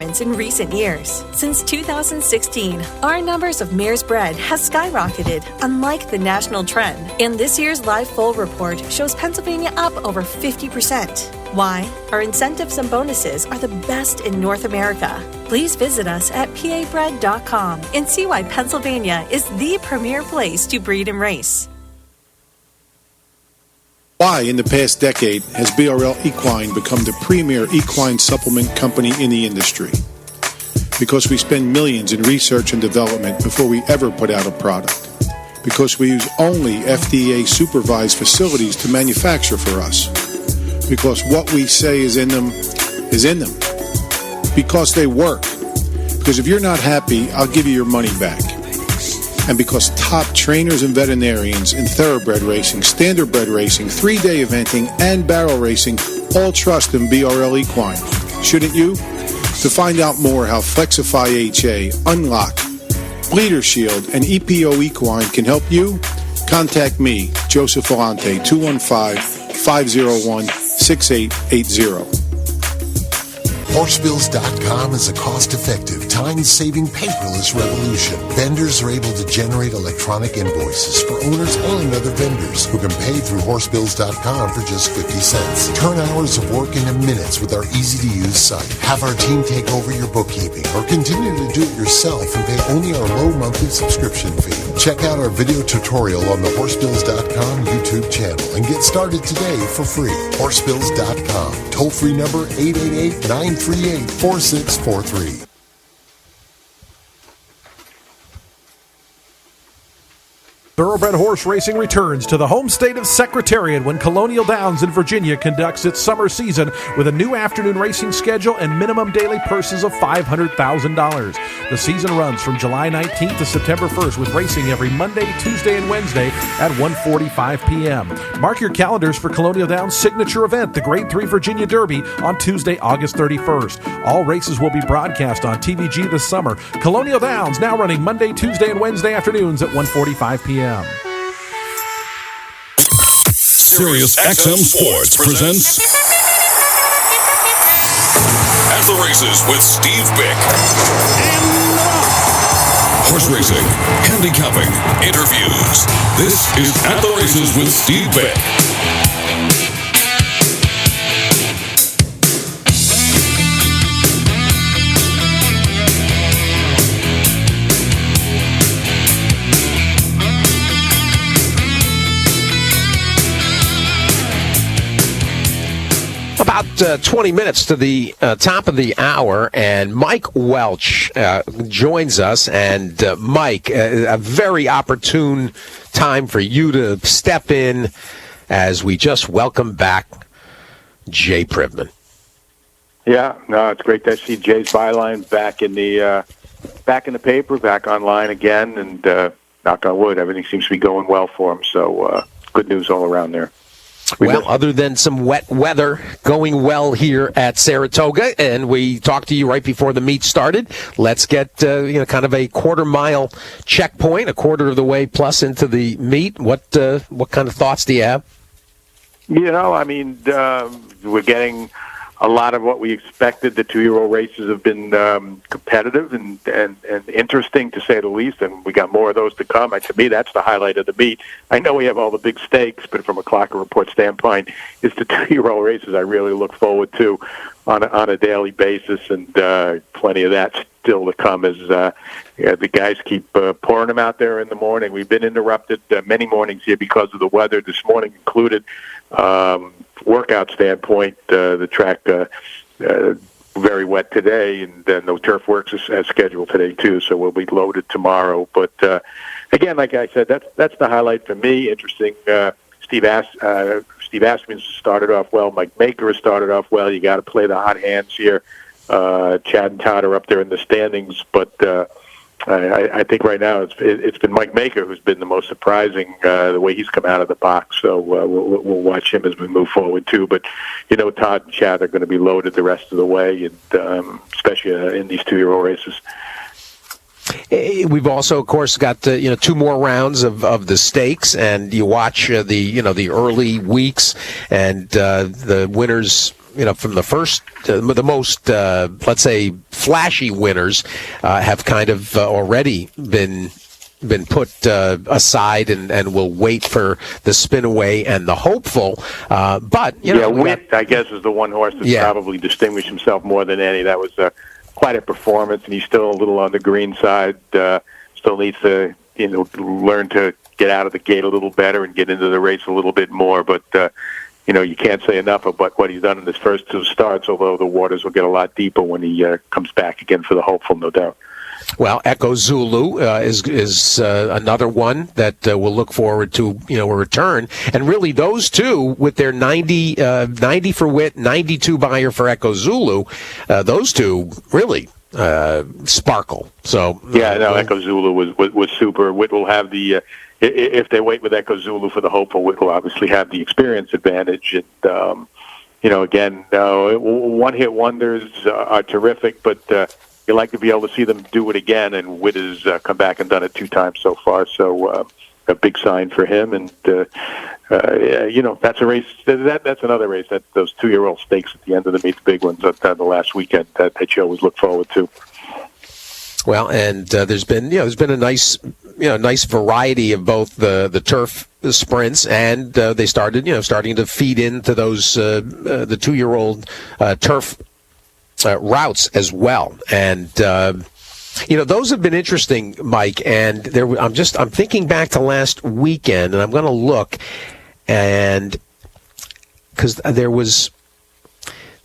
In recent years. Since 2016, our numbers of mares bred has skyrocketed, unlike the national trend. And this year's live foal report shows Pennsylvania up over 50%. Why? Our incentives and bonuses are the best in North America. Please visit us at pabred.com and see why Pennsylvania is the premier place to breed and race. Why, in the past decade, has BRL Equine become the premier equine supplement company in the industry? Because we spend millions in research and development before we ever put out a product. Because we use only FDA-supervised facilities to manufacture for us. Because what we say is in them, is in them. Because they work. Because if you're not happy, I'll give you your money back. And because top trainers and veterinarians in thoroughbred racing, standardbred racing, 3-day eventing, and barrel racing all trust in BRL Equine. Shouldn't you? To find out more how Flexify HA, Unlock, Bleeder Shield, and EPO Equine can help you, contact me, Joseph Volante, 215-501-6880. Horsebills.com is a cost-effective, time-saving, paperless revolution. Vendors are able to generate electronic invoices for owners and other vendors who can pay through Horsebills.com for just 50 cents. Turn hours of work into minutes with our easy-to-use site. Have our team take over your bookkeeping or continue to do it yourself and pay only our low monthly subscription fee. Check out our video tutorial on the Horsebills.com YouTube channel and get started today for free. Horsebills.com. Toll-free number 888-938-4643. Thoroughbred horse racing returns to the home state of Secretariat when Colonial Downs in Virginia conducts its summer season with a new afternoon racing schedule and minimum daily purses of $500,000. The season runs from July 19th to September 1st with racing every Monday, Tuesday, and Wednesday at 1:45 p.m. Mark your calendars for Colonial Downs' signature event, the Grade 3 Virginia Derby, on Tuesday, August 31st. All races will be broadcast on TVG this summer. Colonial Downs now running Monday, Tuesday, and Wednesday afternoons at 1:45 p.m. Sirius XM Sports presents At the Races with Steve Bick. Horse racing, handicapping, interviews. This is At the Races with Steve Bick. About 20 minutes to the top of the hour, and Mike Welch joins us. And Mike, a very opportune time for you to step in as we just welcome back Jay Privman. Yeah, no, it's great to see Jay's byline back in the paper, back online again, and knock on wood, everything seems to be going well for him. So good news all around there. Well, other than some wet weather going well here at Saratoga, and we talked to you right before the meet started. Let's get kind of a quarter-mile checkpoint, a quarter of the way plus into the meet. What kind of thoughts do you have? I mean, we're getting a lot of what we expected. The 2-year-old races have been competitive and interesting, to say the least, and we got more of those to come. To me, that's the highlight of the meet. I know we have all the big stakes, but from a Clocker Report standpoint, it's the 2-year-old races I really look forward to on a daily basis, and plenty of that still to come as the guys keep pouring them out there in the morning. We've been interrupted many mornings here because of the weather, this morning included. Workout standpoint, the track very wet today, and no turf works as scheduled today too. So we'll be loaded tomorrow. But again, like I said, that's the highlight for me. Interesting. Steve Asmussen started off well. Mike Maker has started off well. You got to play the hot hands here. Chad and Todd are up there in the standings, but I think right now it's been Mike Maker who's been the most surprising, the way he's come out of the box. So we'll watch him as we move forward too. But Todd and Chad are going to be loaded the rest of the way, and especially in these 2-year-old races. We've also, of course, got 2 more rounds of the stakes, and you watch the early weeks, and the winners from the first, the most, let's say, flashy winners have kind of already been put aside and will wait for the Spinaway and the Hopeful. But Wit, I guess, is the one horse that's probably distinguished himself more than any. That was quite a performance, and he's still a little on the green side. Still needs to learn to get out of the gate a little better and get into the race a little bit more. But you can't say enough about what he's done in his first two starts. Although the waters will get a lot deeper when he comes back again for the Hopeful, no doubt. Well, Echo Zulu is another one that we'll look forward to, a return. And really, those two, with their 90 for Wit, 92 buyer for Echo Zulu, those two really sparkle. So Echo Zulu was super. Wit will have the if they wait with Echo Zulu for the Hopeful, Wit will obviously have the experience advantage. And again, one-hit wonders are terrific, but you like to be able to see them do it again, and Witt has come back and done it 2 times so far. So a big sign for him, and that's a race. That's another race. That those 2-year-old stakes at the end of the meet, the big ones at the last weekend that you always look forward to. Well, and there's been a nice variety of both the turf sprints, and they starting to feed into those the 2-year-old turf routes as well. And those have been interesting, Mike. And I'm thinking back to last weekend, and I'm going to look, and because there was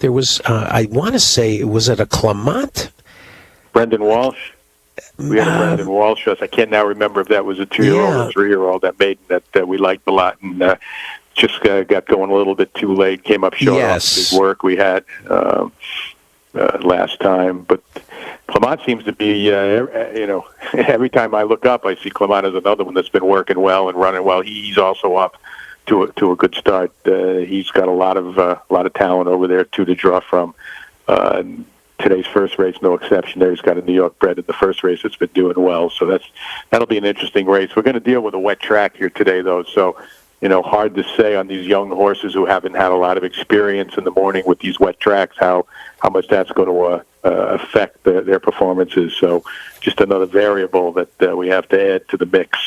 I want to say, was it a Clement? Brendan Walsh. We had a Brendan Walsh. I can't now remember if that was a 2-year-old or 3-year-old. That maiden that we liked a lot, and just got going a little bit too late. Came up short of the work we had last time. But Clement seems to be, every time I look up, I see Clement as another one that's been working well and running well. He's also up to a good start. He's got a lot of talent over there too to draw from. Today's first race, no exception there. He's got a New York bred in the first race that's been doing well. So that'll be an interesting race. We're going to deal with a wet track here today, though. So, hard to say on these young horses who haven't had a lot of experience in the morning with these wet tracks, how much that's going to affect their performances. So just another variable that we have to add to the mix.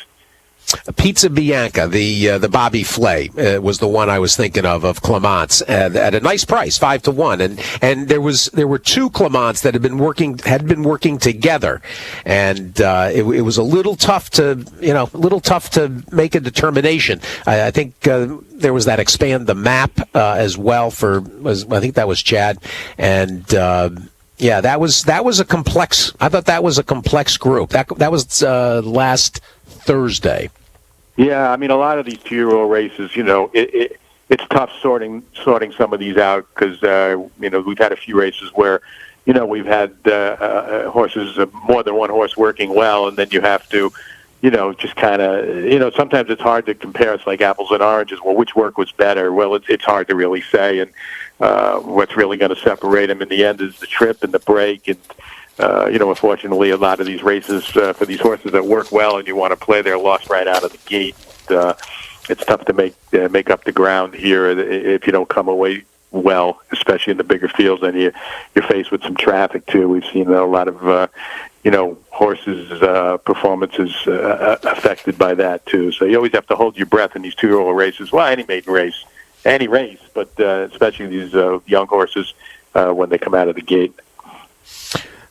Pizza Bianca, the Bobby Flay was the one I was thinking of Clements at a nice price, 5-1, and there were 2 Clements that had been working together, and it was a little tough to make a determination. I think there was that expand the map as well I think that was Chad, and that was a complex. I thought that was a complex group. That was last Thursday. Yeah, I mean, a lot of these 2-year-old races, it's tough sorting some of these out because, we've had a few races where, we've had horses, more than one horse working well, and then you have to, just kind of, sometimes it's hard to compare. It's like apples and oranges. Well, which work was better? Well, it's hard to really say, and what's really going to separate them in the end is the trip and the break, and unfortunately, a lot of these races for these horses that work well and you want to play, they're lost right out of the gate. It's tough to make up the ground here if you don't come away well, especially in the bigger fields. And you're faced with some traffic too. We've seen a lot of horses' performances affected by that too. So you always have to hold your breath in these 2-year-old races. Well, any maiden race, any race, but especially these young horses when they come out of the gate.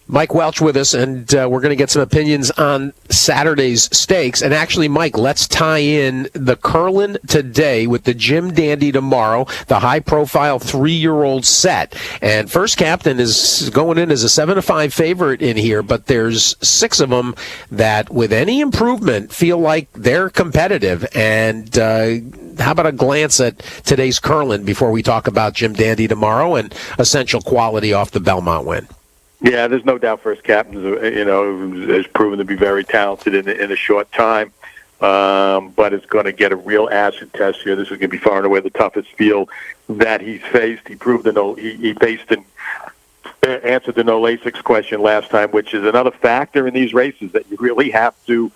Mike Welch with us, and we're going to get some opinions on Saturday's stakes. And actually, Mike, let's tie in the Curlin today with the Jim Dandy tomorrow, the high-profile 3-year-old set. And First Captain is going in as a 7-5 favorite in here, but there's 6 of them that, with any improvement, feel like they're competitive. And how about a glance at today's Curlin before we talk about Jim Dandy tomorrow and essential quality off the Belmont win? Yeah, there's no doubt First Captain, has proven to be very talented in a short time, but it's going to get a real acid test here. This is going to be far and away the toughest field that he's faced. He proved he faced and answered the no Lasix question last time, which is another factor in these races that you really have to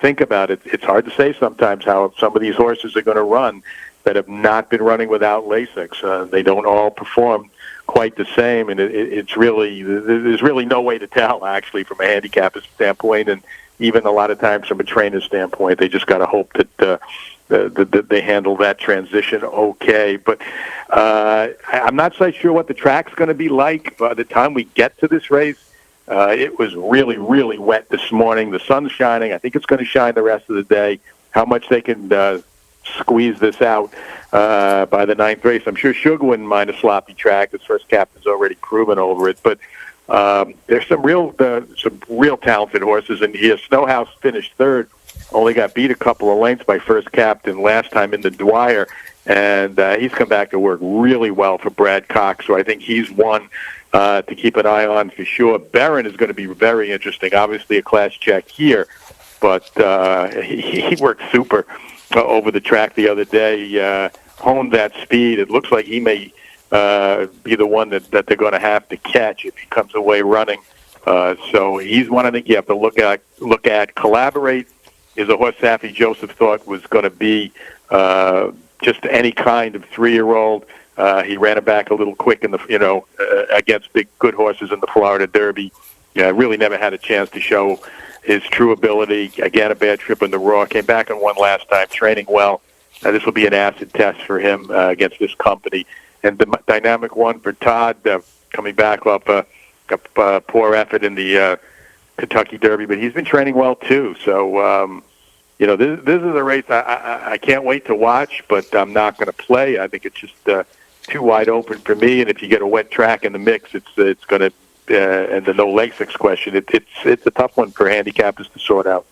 think about. It's hard to say sometimes how some of these horses are going to run. that have not been running without Lasix. They don't all perform quite the same, and it's really, there's really no way to tell, actually, from a handicapper's standpoint, and even a lot of times from a trainer's standpoint. They just got to hope that they handle that transition okay. But I'm not so sure what the track's going to be like by the time we get to this race. It was really, really wet this morning. The sun's shining. I think it's going to shine the rest of the day. How much they can squeeze this out by the ninth race. I'm sure Sugar wouldn't mind a sloppy track. His first captain's already proven over it. But there's some real talented horses in here. Snowhouse finished third. Only got beat a couple of lengths by first captain last time in the Dwyer. And he's come back to work really well for Brad Cox. So I think he's one to keep an eye on for sure. Barron is going to be very interesting. Obviously a class check here. But he worked super over the track the other day, honed that speed. It looks like he may be the one that they're going to have to catch if he comes away running. So he's one I think you have to look at. Collaborate is a horse Saffie Joseph thought was going to be just any kind of 3-year-old. He ran it back a little quick in the against good horses in the Florida Derby. Really never had a chance to show his true ability. Again, a bad trip in the Raw. Came back and won last time, training well. This will be an acid test for him against this company. And the dynamic one for Todd, coming back off a poor effort in the Kentucky Derby, but he's been training well too. So, this is a race I can't wait to watch, but I'm not going to play. I think it's just too wide open for me. And if you get a wet track in the mix, it's going to. And the no Lasix question, it's a tough one for handicappers to sort out.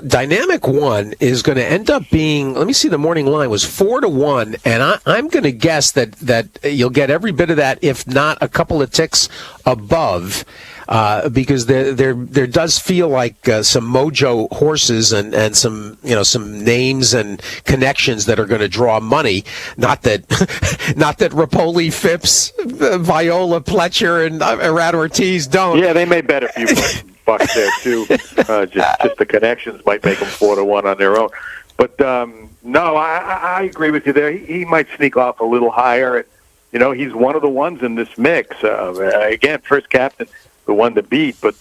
Dynamic One is going to end up being, let me see, the morning line was 4-1, and I'm going to guess that you'll get every bit of that, if not a couple of ticks above, because there does feel like some mojo horses and some names and connections that are going to draw money. Not that Rapoli, Phipps, Viola, Pletcher, and Arad Ortiz don't. Yeah, they may bet a few bucks there too. Just the connections might make them 4-1 on their own. But no, I agree with you there. He might sneak off a little higher. He's one of the ones in this mix. Again, first captain, the one to beat, but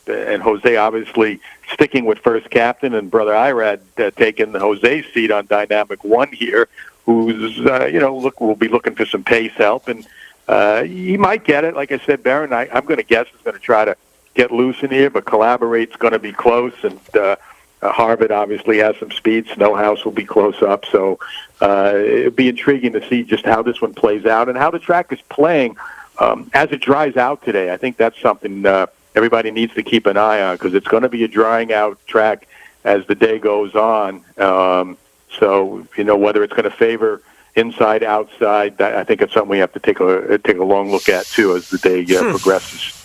and Jose obviously sticking with first captain, and brother Irad taking Jose's seat on Dynamic One here, who's will be looking for some pace help, and he might get it. Like I said, Barron, I'm going to guess is going to try to get loose in here, but Collaborate's going to be close, and Harvard obviously has some speed. Snowhouse will be close up, so it'll be intriguing to see just how this one plays out and how the track is playing. As it dries out today, I think that's something everybody needs to keep an eye on, because it's going to be a drying out track as the day goes on. So, whether it's going to favor inside, outside, I think it's something we have to take a long look at too as the day progresses.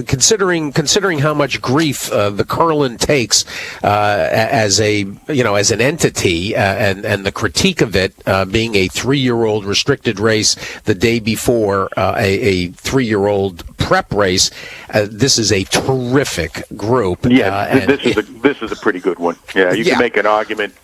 Considering how much grief the Curlin takes as an entity, and the critique of it being a 3-year-old restricted race the day before a 3-year-old prep race, this is a terrific group. Yeah, this is a pretty good one. Yeah, you can make an argument.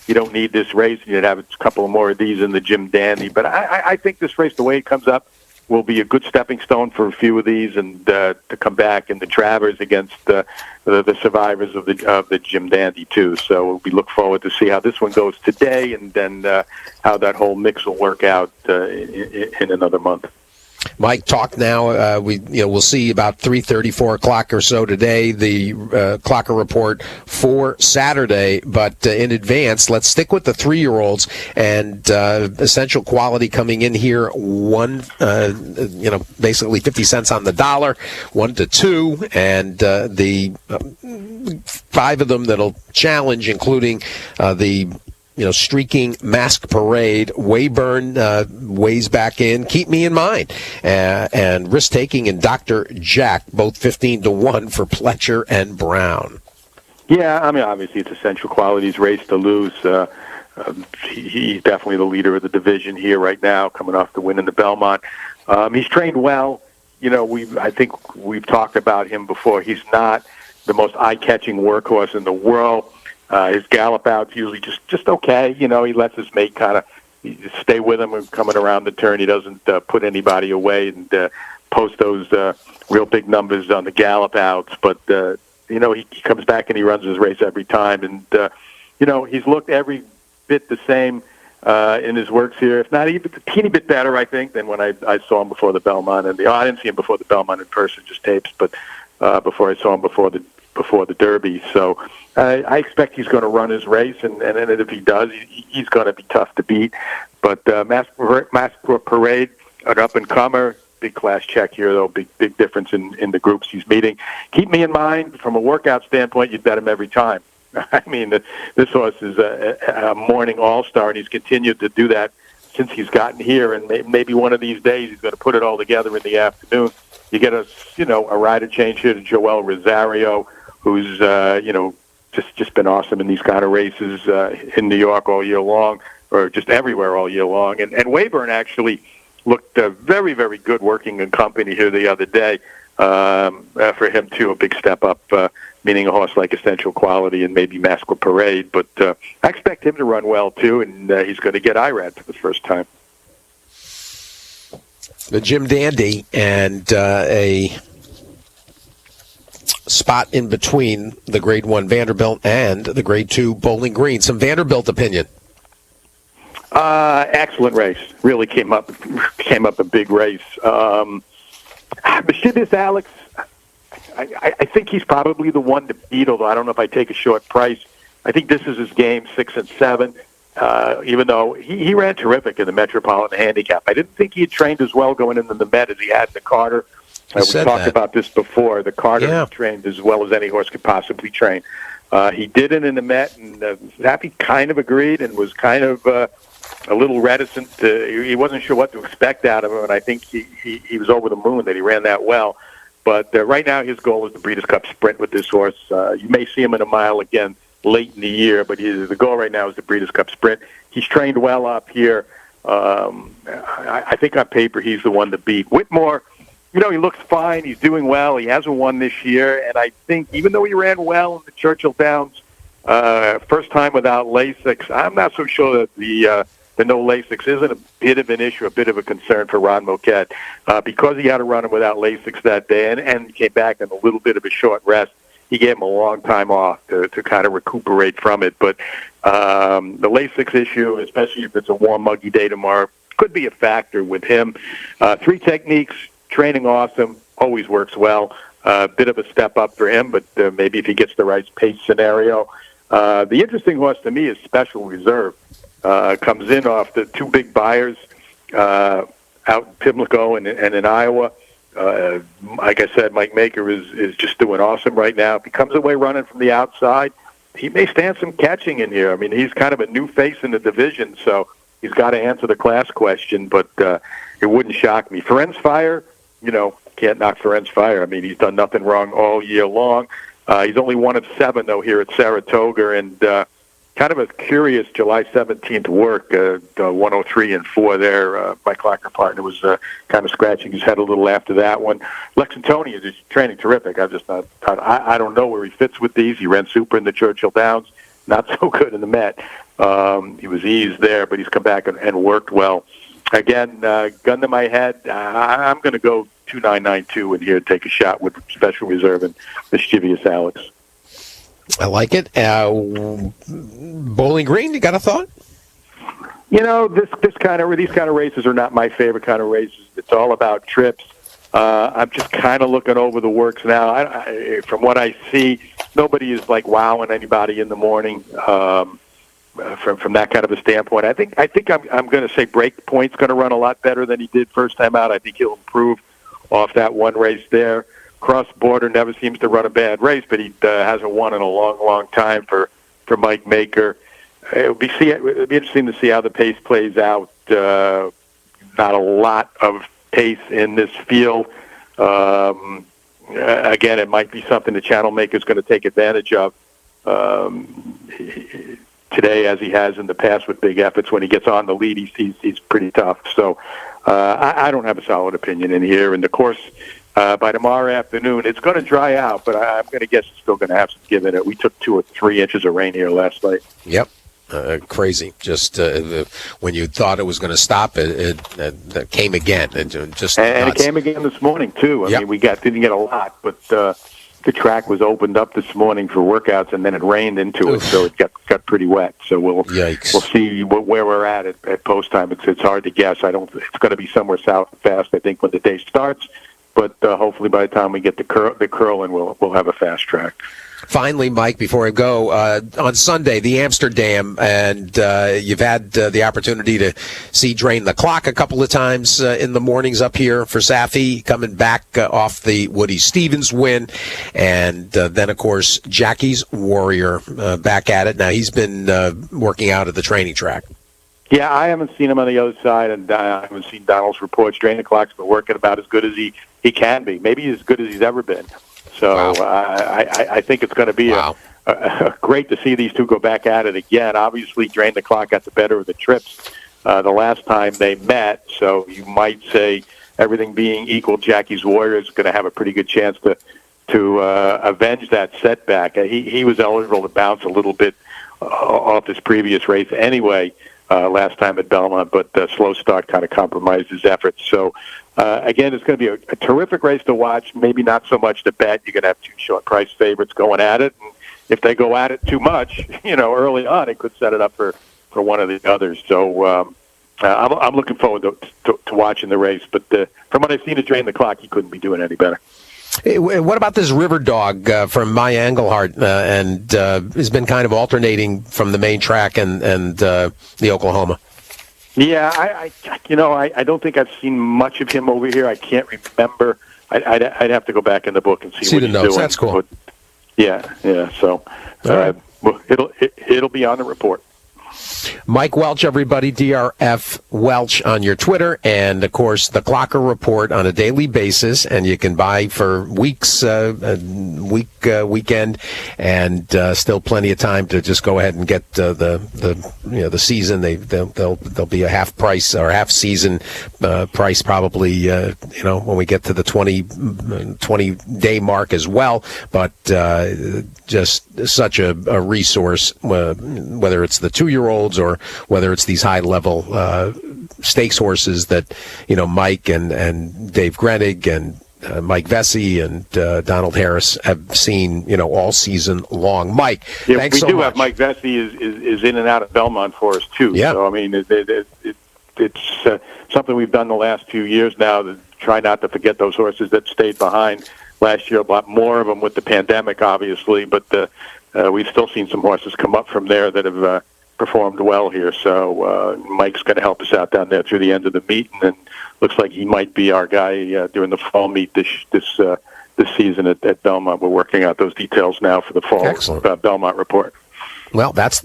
You don't need this race. You'd have a couple more of these in the Jim Dandy, but I think this race, the way it comes up, will be a good stepping stone for a few of these, and to come back in the Travers against the survivors of the Jim Dandy too. So we look forward to see how this one goes today, and then how that whole mix will work out in another month. Mike, talk now. We'll see about 3:30, 4 o'clock or so today, the Clocker report for Saturday. But in advance, let's stick with the 3-year-olds and Essential Quality coming in here. Basically 50 cents on the dollar, 1 to 2, and the 5 of them that'll challenge, including the Streaking Mask Parade. Wayburn weighs back in. Keep Me in Mind. And Risk Taking and Dr. Jack, both 15-1 for Pletcher and Brown. Yeah, I mean, obviously it's Essential Quality's race to lose. He's definitely the leader of the division here right now, coming off the win in the Belmont. He's trained well. I think we've talked about him before. He's not the most eye-catching workhorse in the world. His gallop out's usually just okay. He lets his mate kind of stay with him and coming around the turn. He doesn't put anybody away and post those real big numbers on the gallop outs. But, he comes back and he runs his race every time. And, he's looked every bit the same in his works here, if not even a teeny bit better, I think, than when I saw him before the Belmont. And I didn't see him before the Belmont in person, just tapes, but before I saw him before the Derby. So I expect he's going to run his race, and if he does, he's going to be tough to beat. But Masquerade Parade, an up-and-comer, big class check here, though, big difference in the groups he's meeting. Keep me in mind, from a workout standpoint, you'd bet him every time. I mean, this horse is a morning all-star, and he's continued to do that since he's gotten here, and maybe one of these days he's going to put it all together in the afternoon. You get a rider change here to Joel Rosario, who's, just been awesome in these kind of races in New York all year long, or just everywhere all year long. And Wayburn actually looked very, very good working in company here the other day. For him, too, a big step up, meaning a horse like Essential Quality and maybe Masquerade Parade. But I expect him to run well, too, and he's going to get IRAD for the first time. The Jim Dandy and a spot in between the Grade 1 Vanderbilt and the Grade 2 Bowling Green. Some Vanderbilt opinion. Excellent race. Really came up a big race. Mischievous Alex, I think he's probably the one to beat, although I don't know if I take a short price. I think this is his game, 6 and 7. Even though he ran terrific in the Metropolitan Handicap. I didn't think he had trained as well going into the Met as he had in the Carter. We talked about this before. The Carter trained as well as any horse could possibly train. He did it in the Met, and Zappy kind of agreed and was kind of a little reticent. He wasn't sure what to expect out of him, and I think he was over the moon that he ran that well. But right now his goal is the Breeders' Cup Sprint with this horse. You may see him in a mile again late in the year, but the goal right now is the Breeders' Cup Sprint. He's trained well up here. I think on paper he's the one to beat. Whitmore, he looks fine. He's doing well. He hasn't won this year, and I think even though he ran well in the Churchill Downs, first time without Lasix, I'm not so sure that the no Lasix isn't a bit of an issue, a bit of a concern for Ron Moquette, because he had to run him without Lasix that day and came back in a little bit of a short rest. He gave him a long time off to kind of recuperate from it. But the Lasix issue, especially if it's a warm, muggy day tomorrow, could be a factor with him. 3 techniques, training awesome, always works well. Bit of a step up for him, but maybe if he gets the right pace scenario. The interesting horse to me is Special Reserve. Comes in off the 2 big buyers out in Pimlico and in Iowa. Like I said, Mike Maker is just doing awesome right now. If he comes away running from the outside, he may stand some catching in here. I mean, he's kind of a new face in the division, so he's got to answer the class question, but it wouldn't shock me. Ferenc Fire, can't knock Ferenc Fire. I mean, he's done nothing wrong all year long. He's only 1 of 7, though, here at Saratoga, and kind of a curious July 17th work, 103-4 there. My Clocker partner was kind of scratching his head a little after that one. Lexington is training terrific. I don't know where he fits with these. He ran super in the Churchill Downs, not so good in the Met. He was eased there, but he's come back and worked well. Again, gun to my head, I'm going to go 2992 in here, take a shot with Special Reserve and Mischievous Alex. I like it. Bowling Green, you got a thought? These kind of races are not my favorite kind of races. It's all about trips. I'm just kind of looking over the works now. From what I see, nobody is like wowing anybody in the morning. From that kind of a standpoint, I think I'm going to say Breakpoint's going to run a lot better than he did first time out. I think he'll improve off that one race there. Cross Border never seems to run a bad race, but he hasn't won in a long, long time for Mike Maker. It'll be interesting to see how the pace plays out. Not a lot of pace in this field. Again, it might be something the channel maker's going to take advantage of today, as he has in the past with big efforts. When he gets on the lead, he's pretty tough. So I don't have a solid opinion in here. And, of course, by tomorrow afternoon. It's going to dry out, but I'm going to guess it's still going to have some give in it. We took 2 or 3 inches of rain here last night. Yep. Crazy. Just when you thought it was going to stop, it came again. And it came again this morning, too. I mean, we didn't get a lot, but the track was opened up this morning for workouts, and then it rained into it, so it got pretty wet. So we'll see where we're at post time. It's hard to guess. It's going to be somewhere south fast, I think, when the day starts. But hopefully by the time we get the curling, we'll have a fast track. Finally, Mike, before I go, on Sunday, the Amsterdam, and you've had the opportunity to see Drain the Clock a couple of times in the mornings up here for Safi, coming back off the Woody Stevens win, and then, of course, Jackie's Warrior back at it. Now, he's been working out at the training track. Yeah, I haven't seen him on the other side, and I haven't seen Donald's reports. Drain the Clock's been working about as good as he can be, maybe as good as he's ever been. So I think it's going to be great to see these two go back at it again. Obviously, Drain the Clock got the better of the trips the last time they met, so you might say, everything being equal, Jackie's Warrior is going to have a pretty good chance to avenge that setback. He was eligible to bounce a little bit off his previous race anyway last time at Belmont, but the slow start kind of compromised his efforts. So, again, it's going to be a terrific race to watch, maybe not so much to bet. You're going to have 2 short price favorites going at it. And if they go at it too much, early on, it could set it up for one of the others. So I'm looking forward to watching the race. But from what I've seen of Drain the Clock, he couldn't be doing any better. Hey, what about this River Dog from Maya Engelhardt, and has been kind of alternating from the main track and the Oklahoma? Yeah, I don't think I've seen much of him over here. I can't remember. I'd have to go back in the book and see what the he's notes. doing. That's cool. But, yeah. So it'll be on the report. Mike Welch, everybody, DRF Welch on your Twitter, and, of course, the Clocker Report on a daily basis, and you can buy for weeks, weekend, and still plenty of time to just go ahead and get the season. They'll be a half price or half season price probably, when we get to the 20-day mark as well, but just such a resource, whether it's the 2-year-olds or whether it's these high-level stakes horses that, Mike and Dave Grenig and Mike Vesey and Donald Harris have seen, all season long. Mike, thanks so much. We do have Mike Vesey is in and out of Belmont for us, too. Yeah. So, I mean, it's something we've done the last few years now to try not to forget those horses that stayed behind. Last year, a lot more of them with the pandemic, obviously, but we've still seen some horses come up from there that have performed well here. So Mike's going to help us out down there through the end of the meet, and then looks like he might be our guy during the fall meet this season at Belmont. We're working out those details now for the fall Belmont report. Well, that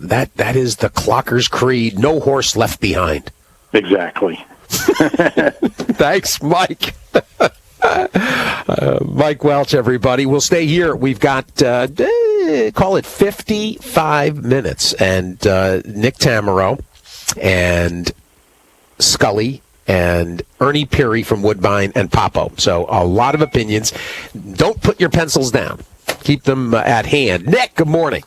is the Clocker's creed. No horse left behind. Exactly. Thanks, Mike. Mike Welch, everybody. We'll stay here. We've got, call it 55 minutes. And Nick Tamaro and Scully and Ernie Peary from Woodbine and Popo. So a lot of opinions. Don't put your pencils down. Keep them at hand. Nick, good morning.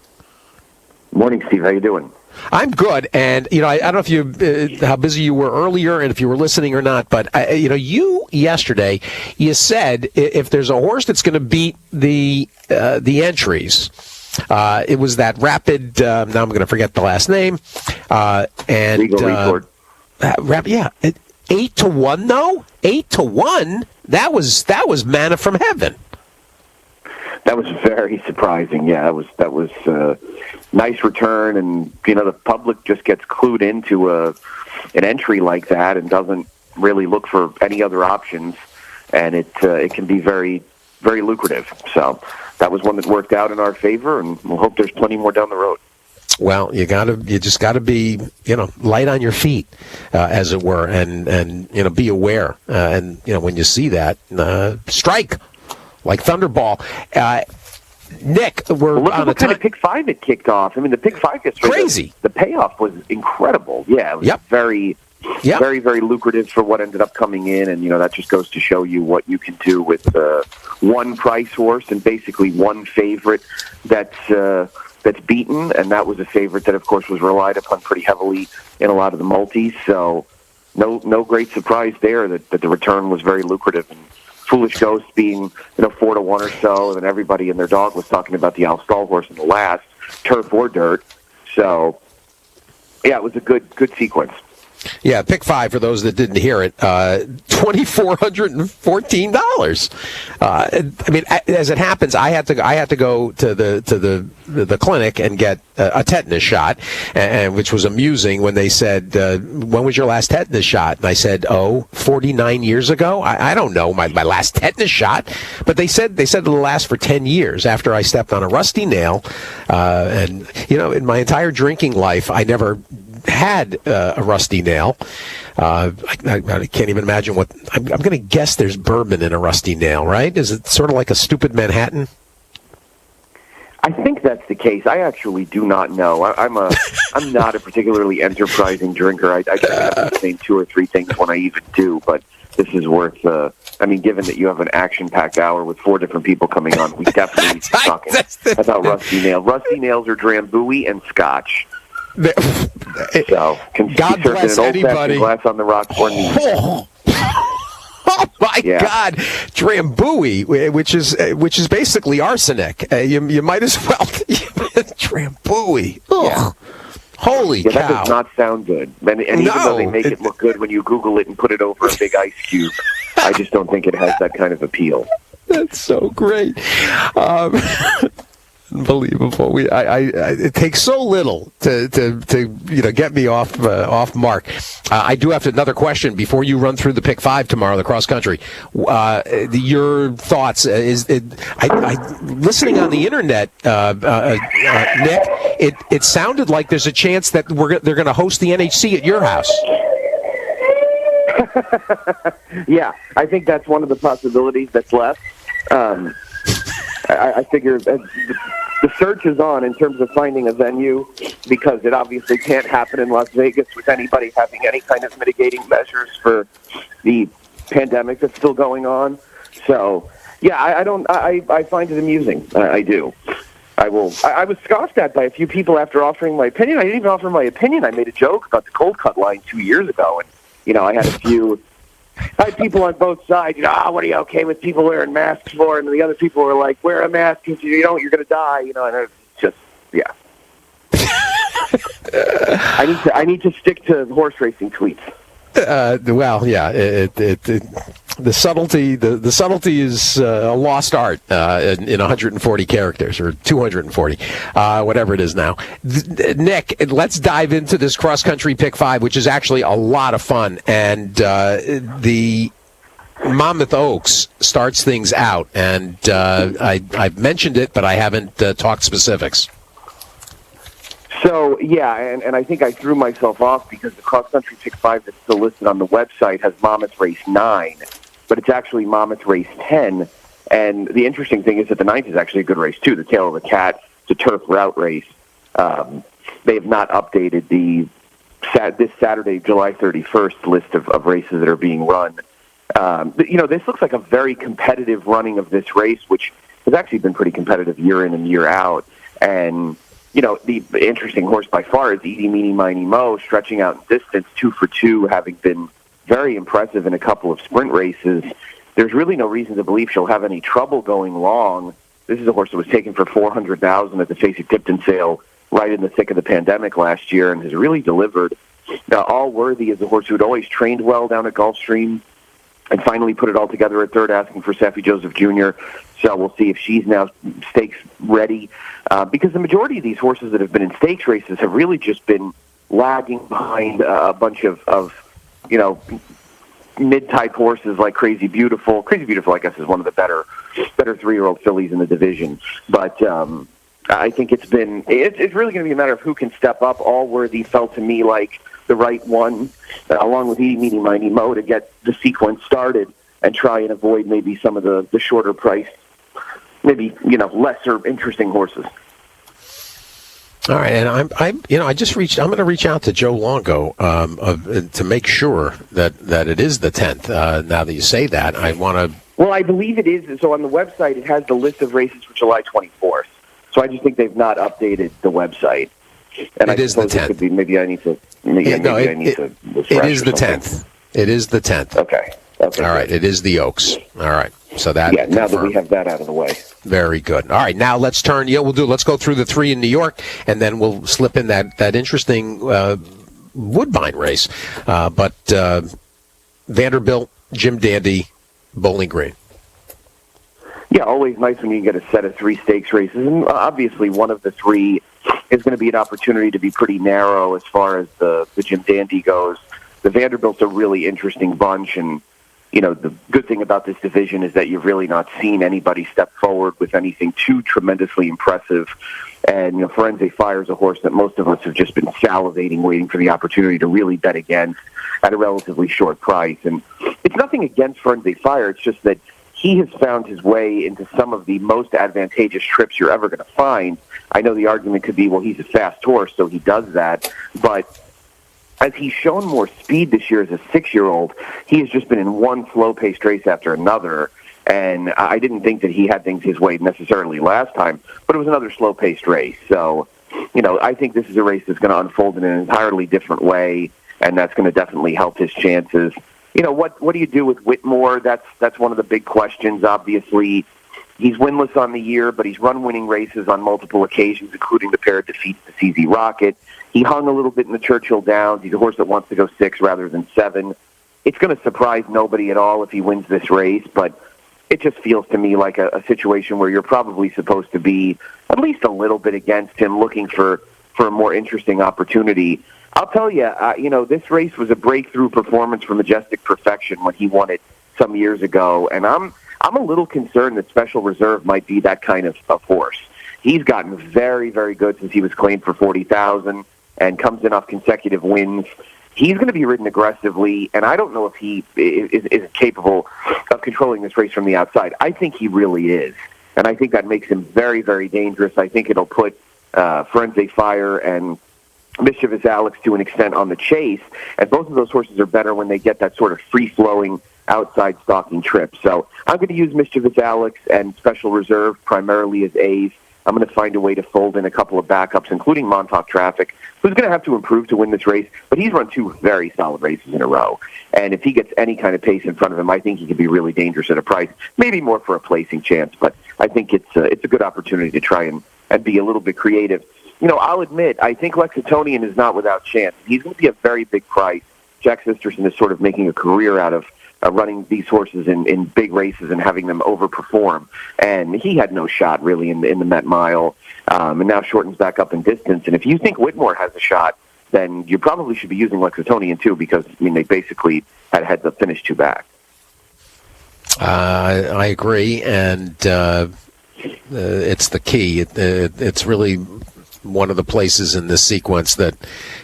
Morning, Steve. How you doing? I'm good, and I don't know if you how busy you were earlier, and if you were listening or not. But you yesterday you said if there's a horse that's going to beat the entries, it was that Rapid. Now I'm going to forget the last name. And Legal Report. 8-1 though. 8-1. That was manna from heaven. That was very surprising. Yeah, that was nice return, and the public just gets clued into an entry like that and doesn't really look for any other options, and it can be very, very lucrative. So that was one that worked out in our favor, and we'll hope there's plenty more down the road. Well, you just gotta be, light on your feet, as it were, and be aware, and when you see that, strike like Thunderball. Nick, look at what kind of pick 5 it kicked off. I mean, the pick 5 yesterday, crazy. The payoff was incredible. Yeah, it was very, Yeah. Very, very lucrative for what ended up coming in, and that just goes to show you what you can do with one price horse and basically one favorite that's beaten, and that was a favorite that, of course, was relied upon pretty heavily in a lot of the multis. So no great surprise there that the return was very lucrative. And Foolish Ghost being 4-1 or so, and then everybody and their dog was talking about the Al Stall horse in the last, turf or dirt. So yeah, it was a good sequence. Yeah, pick 5 for those that didn't hear it. $2,414. I mean, as it happens, I had to go to the clinic and get a tetanus shot, and which was amusing when they said, "When was your last tetanus shot?" And I said, 49 years ago. I don't know my last tetanus shot, but they said it'll last for 10 years after I stepped on a rusty nail, and in my entire drinking life, I never had a rusty nail. I can't even imagine what I'm going to guess. There's bourbon in a rusty nail, right? Is it sort of like a stupid Manhattan? I think that's the case. I actually do not know. I'm not a particularly enterprising drinker. I try to name 2 or 3 things when I even do, but this is worth. Given that you have an action-packed hour with 4 different people coming on, we definitely need to talk about rusty nails. Rusty nails are Drambuie and Scotch. So, God bless anybody. Glass on the rocks or me. Oh my God, Drambuie, which is basically arsenic. You might as well Drambuie. Yeah. Holy cow! That does not sound good. And even though they make it look good when you Google it and put it over a big ice cube, I just don't think it has that kind of appeal. That's so great. Unbelievable. It takes so little to get me off mark. I do have another question before you run through the pick 5 tomorrow, the cross country. Your thoughts? Listening on the internet, Nick, it sounded like there's a chance that they're going to host the NHC at your house. Yeah, I think that's one of the possibilities that's left. I figure the search is on in terms of finding a venue, because it obviously can't happen in Las Vegas with anybody having any kind of mitigating measures for the pandemic that's still going on. So, yeah, I find it amusing. I do. I was scoffed at by a few people after offering my opinion. I didn't even offer my opinion. I made a joke about the cold cut line 2 years ago, and I had people on both sides, what are you okay with people wearing masks for? And the other people were like, wear a mask because you're going to die, and it's just, yeah. I need to stick to horse racing tweets. Well, yeah, the subtlety is a lost art in 140 characters or 240, whatever it is now. Nick, let's dive into this cross country pick 5, which is actually a lot of fun, and the Monmouth Oaks starts things out, and I've mentioned it, but I haven't talked specifics. So, yeah, and I think I threw myself off because the cross-country pick 5 that's still listed on the website has Monmouth Race 9, but it's actually Monmouth Race 10. And the interesting thing is that the 9th is actually a good race, too. The Tail of the Cat, it's a turf route race. They have not updated this Saturday, July 31st list of races that are being run. This looks like a very competitive running of this race, which has actually been pretty competitive year in and year out. And the interesting horse by far is Eeny, Meeny, Miny, Mo, stretching out in distance, 2 for 2, having been very impressive in a couple of sprint races. There's really no reason to believe she'll have any trouble going long. This is a horse that was taken for $400,000 at the Facey-Tipton sale right in the thick of the pandemic last year and has really delivered. All Worthy is a horse who had always trained well down at Gulfstream and finally put it all together at third, asking for Saffie Joseph Jr. So we'll see if she's now stakes ready. Because the majority of these horses that have been in stakes races have really just been lagging behind a bunch of mid-type horses like Crazy Beautiful. Crazy Beautiful, I guess, is one of the better 3-year-old fillies in the division. But I think it's really going to be a matter of who can step up. Allworthy felt to me like the right one, along with Eeny, Meeny, Miny, Mo, to get the sequence started and try and avoid maybe some of the shorter priced, maybe lesser interesting horses. All right, and I'm going to reach out to Joe Longo to make sure that it is the 10th. Now that you say that, I want to. Well, I believe it is. So on the website, it has the list of races for July 24th. So I just think they've not updated the website. And it is the 10th. It could be, maybe I need to. It is the 10th. It is the 10th. Okay. All right. It is the Oaks. All right. So that. Yeah. Now that we have that out of the way. Very good. All right. Now let's turn. Let's go through the 3 in New York, and then we'll slip in that interesting Woodbine race. But Vanderbilt, Jim Dandy, Bowling Green. Yeah, always nice when you get a set of 3 stakes races. And obviously one of the 3 is going to be an opportunity to be pretty narrow as far as the Jim Dandy goes. The Vanderbilt's a really interesting bunch, and the good thing about this division is that you've really not seen anybody step forward with anything too tremendously impressive. And, Forense Fire is a horse that most of us have just been salivating, waiting for the opportunity to really bet against at a relatively short price. And it's nothing against Forense Fire. It's just that he has found his way into some of the most advantageous trips you're ever going to find. I know the argument could be, well, he's a fast horse, so he does that. But as he's shown more speed this year as a 6-year-old, he has just been in one slow-paced race after another. And I didn't think that he had things his way necessarily last time, but it was another slow-paced race. So, I think this is a race that's going to unfold in an entirely different way, and that's going to definitely help his chances. What do you do with Whitmore? That's one of the big questions, obviously. He's winless on the year, but he's run winning races on multiple occasions, including the pair of defeats to CZ Rocket. He hung a little bit in the Churchill Downs. He's a horse that wants to go 6 rather than 7. It's going to surprise nobody at all if he wins this race, but it just feels to me like a situation where you're probably supposed to be at least a little bit against him, looking for a more interesting opportunity. I'll tell you, this race was a breakthrough performance for Majestic Perfection when he won it some years ago, and I'm a little concerned that Special Reserve might be that kind of horse. He's gotten very, very good since he was claimed for $40,000 and comes in off consecutive wins. He's going to be ridden aggressively, and I don't know if he is capable of controlling this race from the outside. I think he really is, and I think that makes him very, very dangerous. I think it'll put Forense Fire and Mischievous Alex to an extent on the chase, and both of those horses are better when they get that sort of free-flowing outside stalking trip. So I'm going to use Mischievous Alex and Special Reserve primarily as A's. I'm going to find a way to fold in a couple of backups, including Montauk Traffic, who's going to have to improve to win this race, but he's run 2 very solid races in a row. And if he gets any kind of pace in front of him, I think he could be really dangerous at a price, maybe more for a placing chance, but I think it's a good opportunity to try and be a little bit creative. I'll admit, I think Lexingtonian is not without chance. He's going to be a very big price. Jack Sisterson is sort of making a career out of running these horses in big races and having them overperform. And he had no shot, really, in the Met Mile, and now shortens back up in distance. And if you think Whitmore has a shot, then you probably should be using Lexingtonian, too, because, they basically had the finish 2 back. I agree, and it's the key. It's really one of the places in this sequence that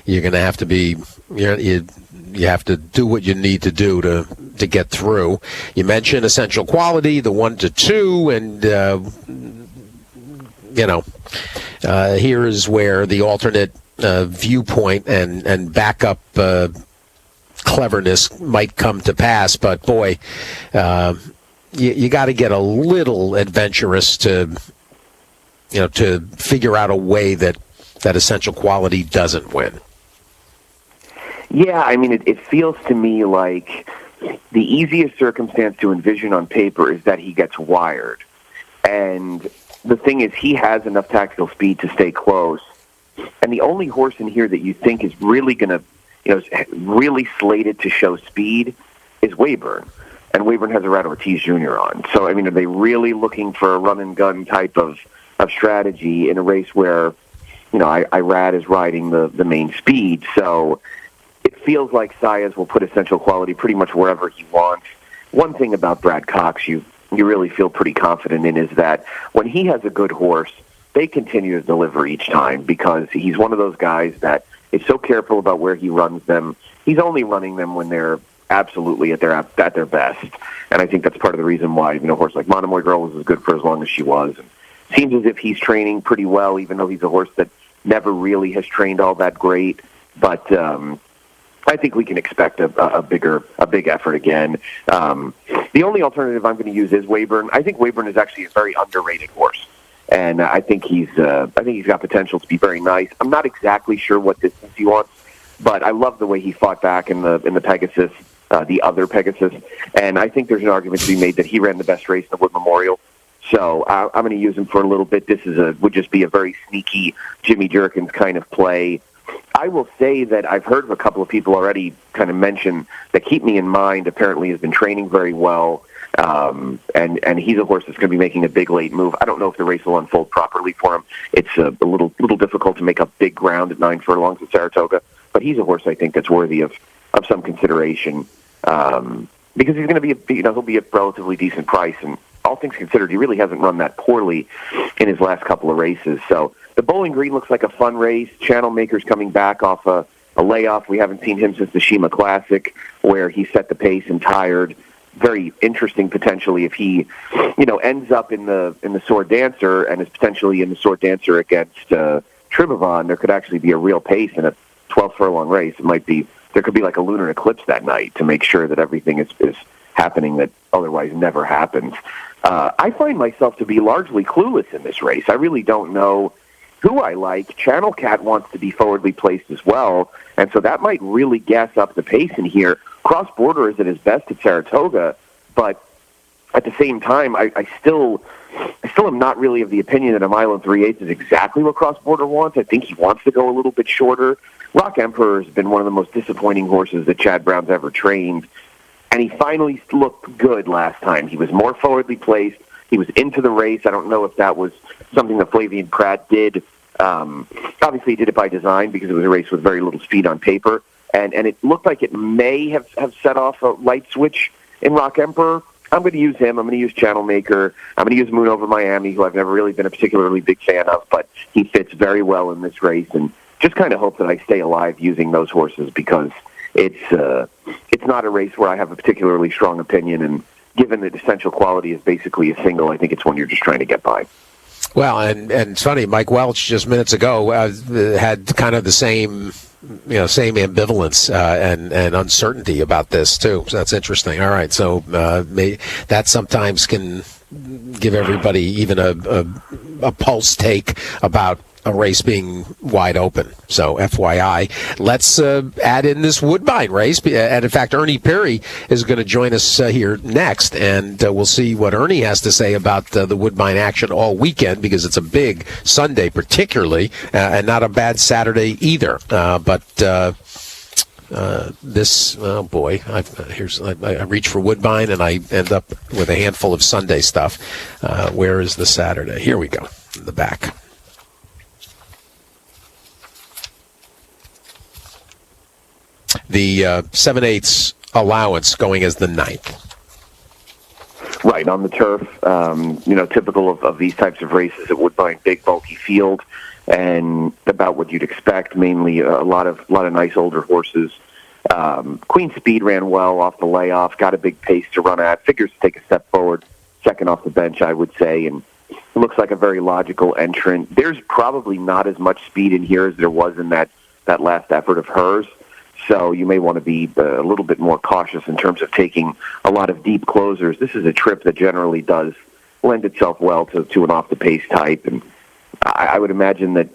you're going to have to be, you have to do what you need to do to get through. You mentioned Essential Quality, the 1-2, and here is where the alternate viewpoint and backup cleverness might come to pass. But boy, you got to get a little adventurous to figure out a way that Essential Quality doesn't win. Yeah, it feels to me like the easiest circumstance to envision on paper is that he gets wired. And the thing is, he has enough tactical speed to stay close. And the only horse in here that you think is really going to, really slated to show speed is Weyburn. And Weyburn has a Rat Ortiz Jr. on. So, are they really looking for a run-and-gun type of strategy in a race where, Irad is riding the main speed? So it feels like Saez will put Essential Quality pretty much wherever he wants. One thing about Brad Cox you really feel pretty confident in is that when he has a good horse, they continue to deliver each time, because he's one of those guys that is so careful about where he runs them. He's only running them when they're absolutely at their best. And I think that's part of the reason why, a horse like Monomoy Girl was as good for as long as she was. And seems as if he's training pretty well, even though he's a horse that never really has trained all that great, but I think we can expect a big effort again. The only alternative I'm going to use is Weyburn. I think Weyburn is actually a very underrated horse, and I think he's got potential to be very nice. I'm not exactly sure what distance he wants, but I love the way he fought back in the Pegasus, the other Pegasus, and I think there's an argument to be made that he ran the best race in the Wood Memorial. So I'm going to use him for a little bit. This would just be a very sneaky Jimmy Jerkins kind of play. I will say that I've heard of a couple of people already kind of mention that Keep Me in Mind apparently has been training very well, and he's a horse that's going to be making a big late move. I don't know if the race will unfold properly for him. It's a little difficult to make up big ground at 9 furlongs at Saratoga, but he's a horse I think that's worthy of some consideration because he's going to be he'll be a relatively decent price, and all things considered, he really hasn't run that poorly in his last couple of races. So the Bowling Green looks like a fun race. Channel Maker's coming back off a layoff. We haven't seen him since the Shima Classic, where he set the pace and tired. Very interesting potentially if he, ends up in the Sword Dancer and is potentially in the Sword Dancer against Tribhuvan. There could actually be a real pace in a 12 furlong race. There could be like a lunar eclipse that night to make sure that everything is happening that otherwise never happens. I find myself to be largely clueless in this race. I really don't know who I like. Channel Cat wants to be forwardly placed as well, and so that might really gas up the pace in here. Cross Border is at his best at Saratoga, but at the same time, I still am not really of the opinion that a mile and 3/8 is exactly what Cross Border wants. I think he wants to go a little bit shorter. Rock Emperor has been one of the most disappointing horses that Chad Brown's ever trained, and he finally looked good last time. He was more forwardly placed. He was into the race. I don't know if that was something that Flavian Pratt did. Obviously, he did it by design because it was a race with very little speed on paper, and it looked like it may have set off a light switch in Rock Emperor. I'm going to use him. I'm going to use Channel Maker. I'm going to use Moon Over Miami, who I've never really been a particularly big fan of, but he fits very well in this race, and just kind of hope that I stay alive using those horses because it's not a race where I have a particularly strong opinion, and given that essential quality is basically a single, I think it's one you're just trying to get by. Well, and it's funny, Mike Welch just minutes ago had kind of the same ambivalence and uncertainty about this too. So that's interesting. All right, so that sometimes can give everybody even a pulse take about a race being wide open. So FYI, let's add in this Woodbine race. And in fact, Ernie Perry is going to join us here next, and we'll see what Ernie has to say about the Woodbine action all weekend, because it's a big Sunday particularly, and not a bad Saturday either. But this, oh boy, I reach for Woodbine and I end up with a handful of Sunday stuff. Where is the Saturday? Here we go, in the back. The 7/8 allowance going as the 9th. Right, on the turf, typical of these types of races at Woodbine, big, bulky field, and about what you'd expect, mainly a lot of nice older horses. Queen Speed ran well off the layoff, got a big pace to run at, figures to take a step forward, second off the bench, I would say, and looks like a very logical entrant. There's probably not as much speed in here as there was in that last effort of hers. So you may want to be a little bit more cautious in terms of taking a lot of deep closers. This is a trip that generally does lend itself well to an off-the-pace type. And I would imagine that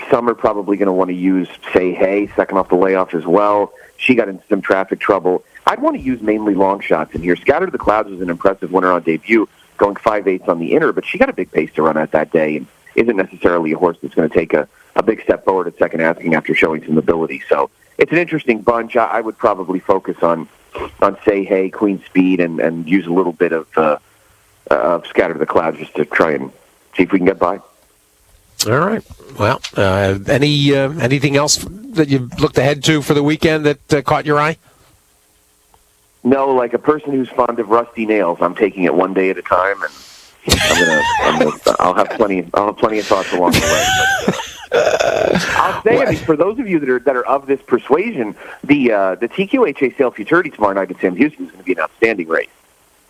some are probably going to want to use Say Hey, second off the layoff as well. She got into some traffic trouble. I'd want to use mainly long shots in here. Scatter to the Clouds was an impressive winner on debut, going 5/8 on the inner, but she got a big pace to run at that day and isn't necessarily a horse that's going to take a big step forward at second asking after showing some ability. So it's an interesting bunch. I would probably focus on Say Hey, Queen Speed, and use a little bit of Scatter to the Clouds just to try and see if we can get by. All right. Well, anything else that you looked ahead to for the weekend that caught your eye? No, like a person who's fond of rusty nails, I'm taking it one day at a time, and I'll have plenty of thoughts along the way. But, I'll say, I mean, for those of you that are of this persuasion, the TQHA Sale Futurity tomorrow night at Sam Houston is going to be an outstanding race.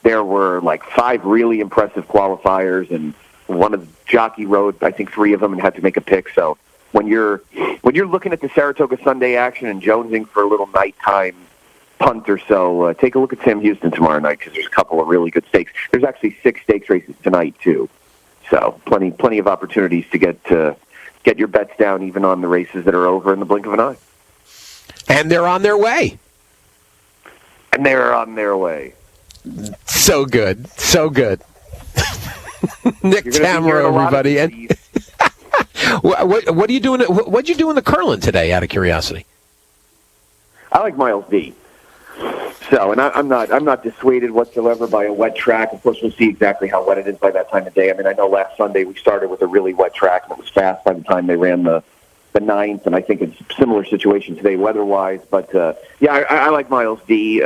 There were like 5 really impressive qualifiers, and one of the Jockey rode, I think, 3 of them and had to make a pick. So when you're looking at the Saratoga Sunday action and jonesing for a little nighttime punt or so, take a look at Sam Houston tomorrow night because there's a couple of really good stakes. There's actually 6 stakes races tonight too, so plenty of opportunities to get your bets down even on the races that are over in the blink of an eye. And they're on their way. So good. Nick Tamaro, everybody. And what are you doing? What'd you do in the Curlin today? Out of curiosity. I like Miles D. So, and I'm not dissuaded whatsoever by a wet track. Of course, we'll see exactly how wet it is by that time of day. I mean, I know last Sunday we started with a really wet track, and it was fast by the time they ran the 9th, and I think it's a similar situation today weather-wise. But, I like Miles D.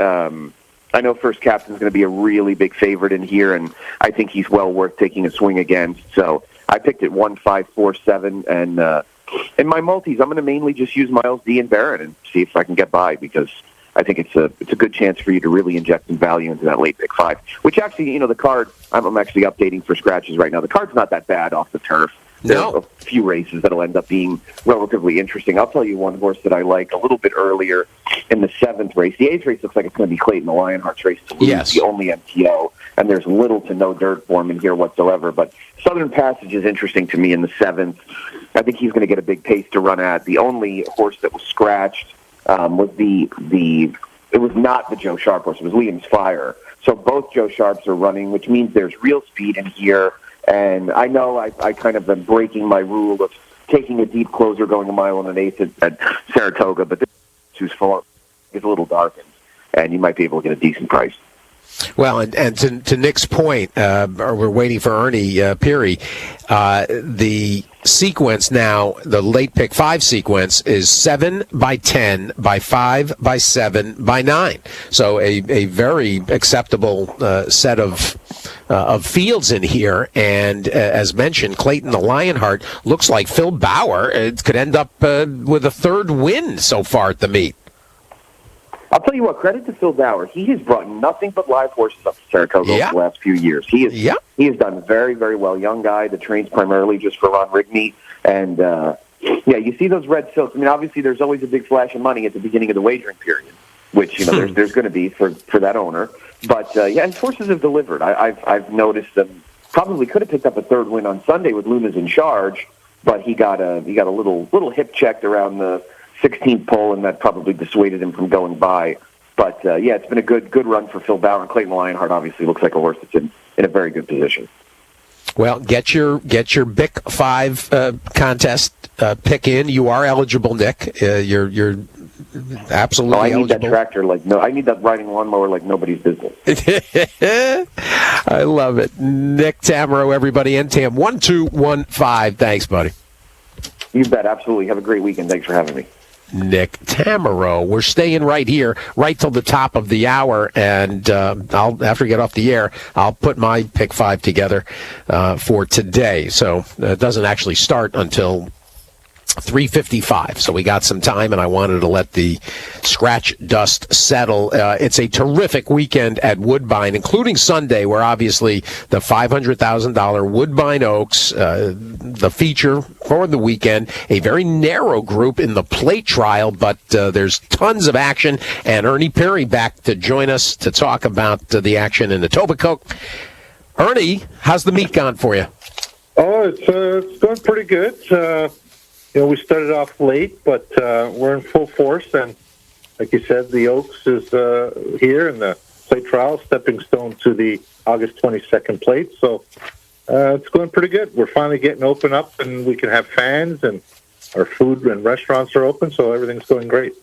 I know First Captain's going to be a really big favorite in here, and I think he's well worth taking a swing against. So I picked it 1, 5, 4, 7, and in my multis, I'm going to mainly just use Miles D and Barron and see if I can get by because I think it's a good chance for you to really inject some value into that late pick 5. Which actually, the card I'm actually updating for scratches right now. The card's not that bad off the turf. There's a few races that'll end up being relatively interesting. I'll tell you one horse that I like a little bit earlier in the 7th race. The 8th race looks like it's going to be Clayton the Lionheart's race to lose, the only MTO, and there's little to no dirt for him in here whatsoever. But Southern Passage is interesting to me in the 7th. I think he's going to get a big pace to run at. The only horse that was scratched was it was not the Joe Sharp horse. It was Liam's Fire. So both Joe Sharps are running, which means there's real speed in here. And I know I kind of am breaking my rule of taking a deep closer going a mile and an eighth at Saratoga, but this who's far is a little darkened, and you might be able to get a decent price. Well, and to Nick's point, we're waiting for Ernie Peary. The sequence now, the late pick 5 sequence, is 7 by 10 by 5 by 7 by 9. So a very acceptable set of fields in here. And as mentioned, Clayton the Lionheart looks like Phil Bauer. It could end up with a 3rd win so far at the meet. I'll tell you what, credit to Phil Bauer. He has brought nothing but live horses up to Saratoga over the last few years. He has done very, very well. Young guy that trains primarily just for Ron Rigney. And, you see those red silks. I mean, obviously there's always a big flash of money at the beginning of the wagering period, which, there's going to be for that owner. But, his horses have delivered. I've noticed them. Probably could have picked up a 3rd win on Sunday with Luna's in charge, but he got a little hip checked around the 16th pole, and that probably dissuaded him from going by. But, it's been a good run for Phil Bauer, and Clayton Lionheart obviously looks like a horse that's in a very good position. Well, get your BIC 5 contest pick in. You are eligible, Nick. You're absolutely eligible. I need that tractor I need that riding lawnmower like nobody's business. I love it. Nick Tamaro, everybody. NTAM 1215. Thanks, buddy. You bet. Absolutely. Have a great weekend. Thanks for having me. Nick Tamaro. We're staying right here, right till the top of the hour, and after we get off the air, I'll put my pick 5 together for today. So it doesn't actually start until 3:55, so we got some time, and I wanted to let the scratch dust settle. It's a terrific weekend at Woodbine, including Sunday, where obviously the $500,000 Woodbine Oaks, the feature for the weekend, a very narrow group in the plate trial, but there's tons of action, and Ernie Peary back to join us to talk about the action in the Etobicoke. Ernie, how's the meet gone for you? Oh, it's going pretty good. We started off late, but we're in full force. And like you said, the Oaks is here in the plate trial, stepping stone to the August 22nd plate. So it's going pretty good. We're finally getting open up, and we can have fans, and our food and restaurants are open, so everything's going great.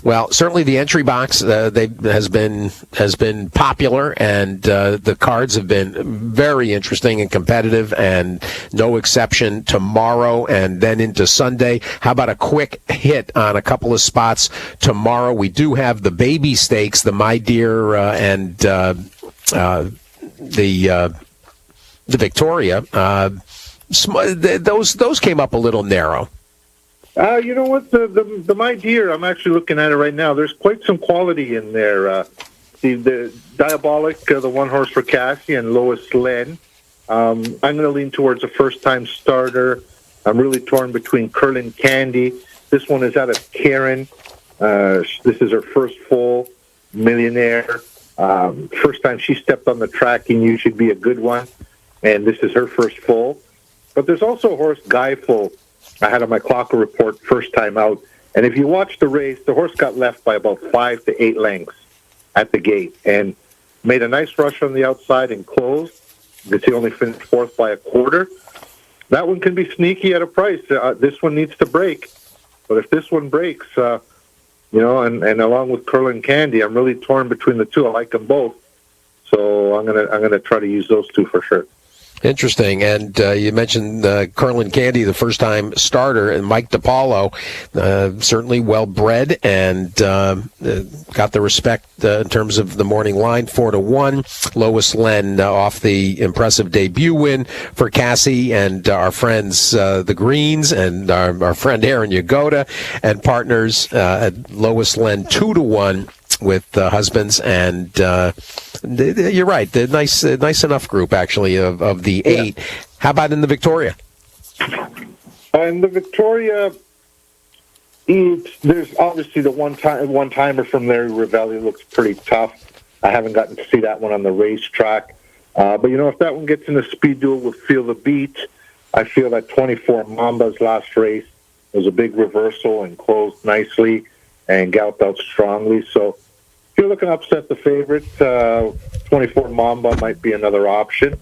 Well, certainly the entry box has been popular, and the cards have been very interesting and competitive, and no exception tomorrow and then into Sunday. How about a quick hit on a couple of spots tomorrow? We do have the baby stakes, the My Dear and the Victoria. Those came up a little narrow. You know what? The My Dear, I'm actually looking at it right now. There's quite some quality in there. The Diabolic, the one horse for Cassie, and Lois Lynn. I'm going to lean towards a first-time starter. I'm really torn between Curlin Candy. This one is out of Karen. This is her first full Millionaire. First time she stepped on the track, he knew she'd be a good one, and this is her first full. But there's also a horse, Guy Full, I had on my Clocker report first time out. And if you watch the race, the horse got left by about 5 to 8 lengths at the gate and made a nice rush on the outside and closed. He only finished 4th by a quarter. That one can be sneaky at a price. This one needs to break. But if this one breaks, and along with Curlin Candy, I'm really torn between the two. I like them both. So I'm gonna try to use those two for sure. Interesting. And you mentioned Curlin Candy, the first-time starter, and Mike DiPaolo, certainly well-bred and got the respect in terms of the morning line, 4-1. Lois Len off the impressive debut win for Cassie, and our friends, the Greens, and our friend Aaron Yagoda, and partners at Lois Len 2-1. With husbands, and you're right. The nice enough group actually of the 8. How about in the Victoria? In the Victoria, there's obviously the one timer from Larry Ravelli looks pretty tough. I haven't gotten to see that one on the racetrack, but if that one gets in a speed duel with Feel the Beat, I feel that 24 Mamba's last race was a big reversal and closed nicely and galloped out strongly. So if you're looking to upset the favorite, 24 Mamba might be another option.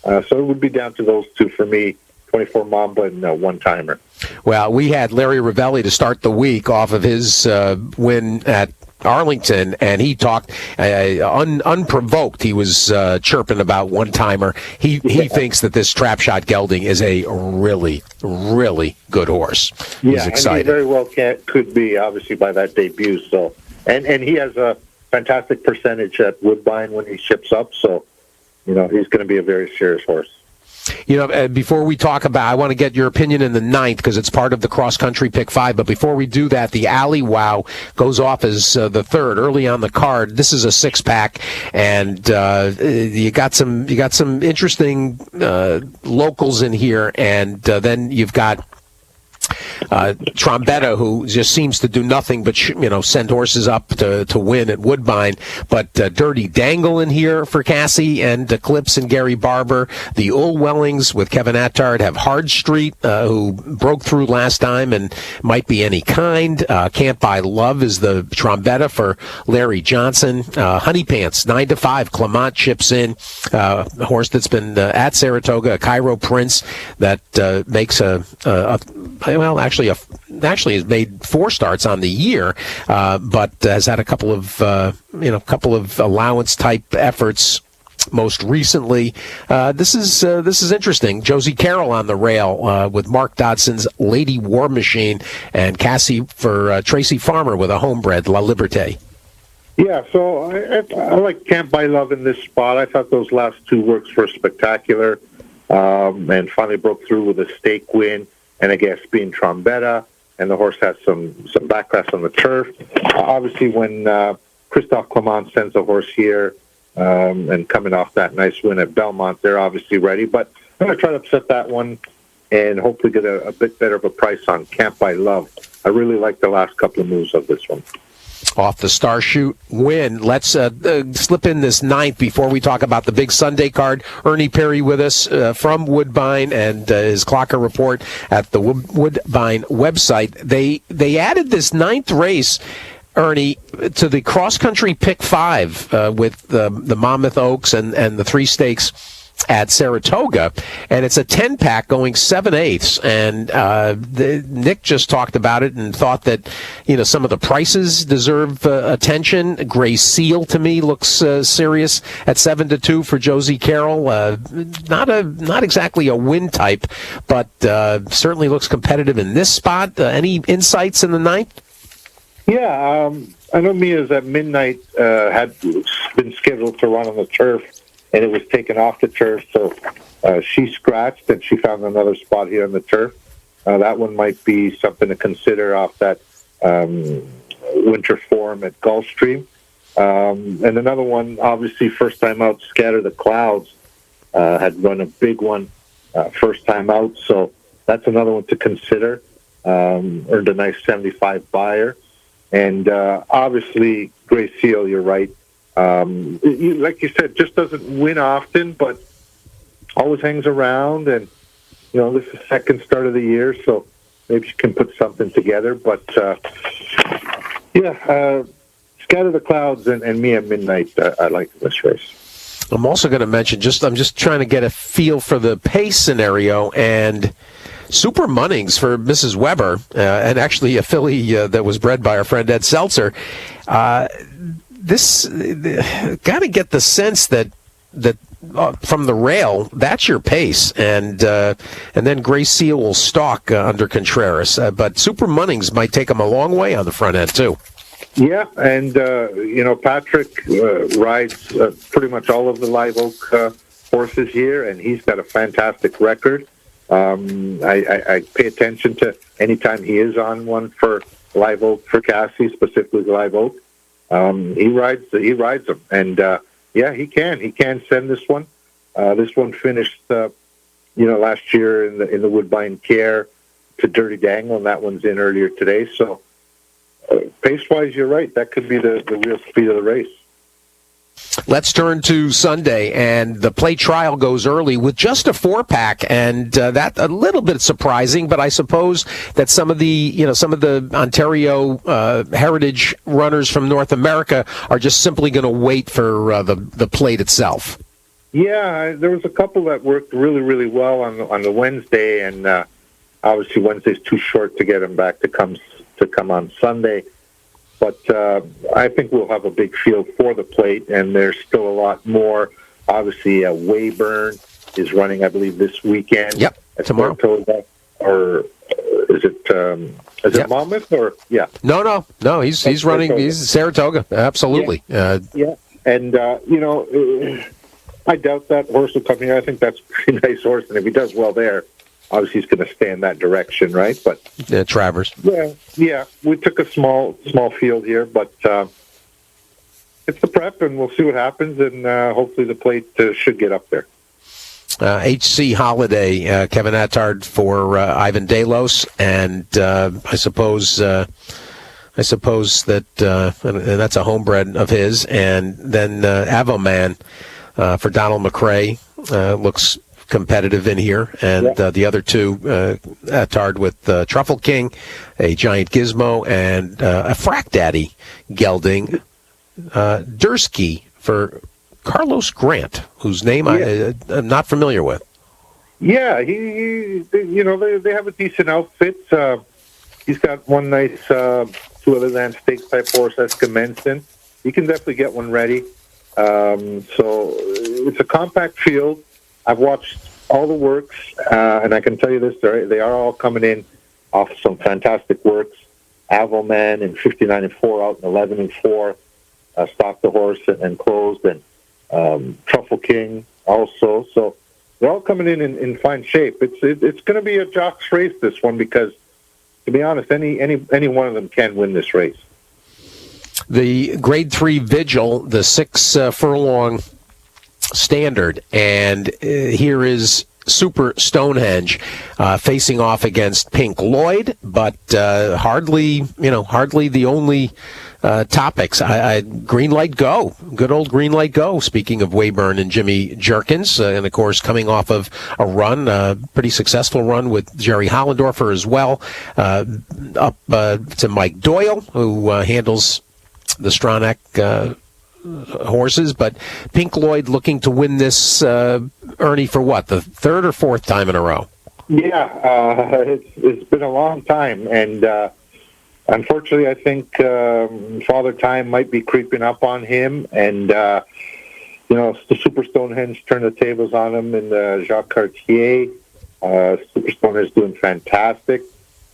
So it would be down to those two for me, 24 Mamba and one-timer. Well, we had Larry Ravelli to start the week off of his win at Arlington, and he talked unprovoked. He was chirping about one-timer. He thinks that this Trap Shot Gelding is a really, really good horse. He's excited. And he very well could be, obviously, by that debut. So, and he has a fantastic percentage at Woodbine when he ships up. So, he's going to be a very serious horse. Before we talk about, I want to get your opinion in the 9th because it's part of the cross-country pick 5. But before we do that, the Alley Wow goes off as the 3rd early on the card. This is a 6-pack, and you got some interesting locals in here, and then you've got Trombetta, who just seems to do nothing but send horses up to win at Woodbine. But Dirty Dangle in here for Cassie and Eclipse and Gary Barber. The Ulwellings with Kevin Attard have Hard Street, who broke through last time and might be any kind. Can't Buy Love is the Trombetta for Larry Johnson. Honey Pants 9-5. Clement chips in. A horse that's been at Saratoga, a Cairo Prince that makes actually has made 4 starts on the year, but has had a couple of allowance type efforts. Most recently, this is interesting. Josie Carroll on the rail with Mark Dodson's Lady War Machine, and Cassie for Tracy Farmer with a homebred La Liberté. Yeah, so I like Can't Buy Love in this spot. I thought those last 2 works were spectacular, and finally broke through with a stake win. And I guess being Trombetta, and the horse has some backclass on the turf. Obviously, when Christophe Clement sends a horse here, and coming off that nice win at Belmont, they're obviously ready. But I'm going to try to upset that one and hopefully get a bit better of a price on Can't Buy Love. I really like the last couple of moves of this one. Off the Star Shoot win. Let's slip in this 9th before we talk about the big Sunday card. Ernie Perry with us from Woodbine and his Clocker report at the Woodbine website. They added this 9th race, Ernie, to the cross-country pick 5 with the Monmouth Oaks and the 3 stakes at Saratoga, and it's a 10-pack going 7/8. And Nick just talked about it and thought that some of the prices deserve attention. Gray Seal to me looks serious at 7-2 for Josie Carroll. Not exactly a win type, but certainly looks competitive in this spot. Any insights in the 9th? Yeah, I know Mia's at midnight had been scheduled to run on the turf, and it was taken off the turf, so she scratched, and she found another spot here on the turf. That one might be something to consider off that winter form at Gulfstream. And another one, obviously, first time out, Scatter the Clouds, had run a big one first time out, so that's another one to consider. Earned a nice 75 buyer. And obviously, Gray Seal, you're right. Like you said, just doesn't win often, but always hangs around. And, this is the second start of the year, so maybe you can put something together. But, Scatter the Clouds and Me at Midnight, I like this race. I'm also going to mention, I'm just trying to get a feel for the pace scenario, and Super Munnings for Mrs. Weber, and actually a filly that was bred by our friend Ed Seltzer. This got to get the sense that from the rail, that's your pace, and then Gray Seal will stalk under Contreras. But Super Munnings might take him a long way on the front end too. Yeah, and Patrick rides pretty much all of the Live Oak horses here, and he's got a fantastic record. I pay attention to anytime he is on one for Live Oak, for Cassie, specifically Live Oak. He rides them, and he can send this one. This one finished, last year in the Woodbine Care to Dirty Dangle, and that one's in earlier today. So pace-wise, you're right. That could be the real speed of the race. Let's turn to Sunday, and the plate trial goes early with just a 4-pack, and that a little bit surprising. But I suppose that some of the Ontario heritage runners from North America are just simply going to wait for the plate itself. Yeah, there was a couple that worked really, really well on the Wednesday, and obviously Wednesday's too short to get them back to come on Sunday. But I think we'll have a big field for the plate, and there's still a lot more. Obviously, Weyburn is running, I believe, this weekend. Yep, tomorrow. Saratoga, or is it Monmouth? Or No. He's running. He's Saratoga. Absolutely. Yeah. And I doubt that horse will come here. I think that's a pretty nice horse, and if he does well there, obviously he's going to stay in that direction, right? But Travers. Yeah. We took a small field here, but it's the prep, and we'll see what happens, and hopefully the plate should get up there. HC Holiday, Kevin Attard for Ivan Delos, and I suppose that and that's a homebred of his, and then Avoman for Donald McRae looks competitive in here, and the other two, Attard with Truffle King, a Giant Gizmo, and a Frack Daddy gelding, Dursky for Carlos Grant, whose name I'm not familiar with. Yeah, they have a decent outfit. He's got one nice 2 other than stakes type horse, Escamenson. You can definitely get one ready. So it's a compact field. I've watched all the works, and I can tell you this, they are all coming in off some fantastic works. Avoman in 59-4 out in 11-4, stopped the horse and closed, and Truffle King also. So they're all coming in fine shape. It's going to be a jock's race, this one, because, to be honest, any one of them can win this race. The Grade 3 Vigil, the 6 furlong standard, and here is Super Stonehenge facing off against Pink Lloyd, but hardly the only topics. Green Light Go, good old Green Light Go. Speaking of Weyburn and Jimmy Jerkins, and of course coming off of a pretty successful run with Jerry Hollendorfer as well. Up to Mike Doyle, who handles the Stronach horses, but Pink Lloyd looking to win this, Ernie, for what, the 3rd or 4th time in a row? Yeah, it's been a long time, and unfortunately I think Father Time might be creeping up on him, and the Super Stonehenge turned the tables on him in the Jacques Cartier. Super Stonehenge is doing fantastic.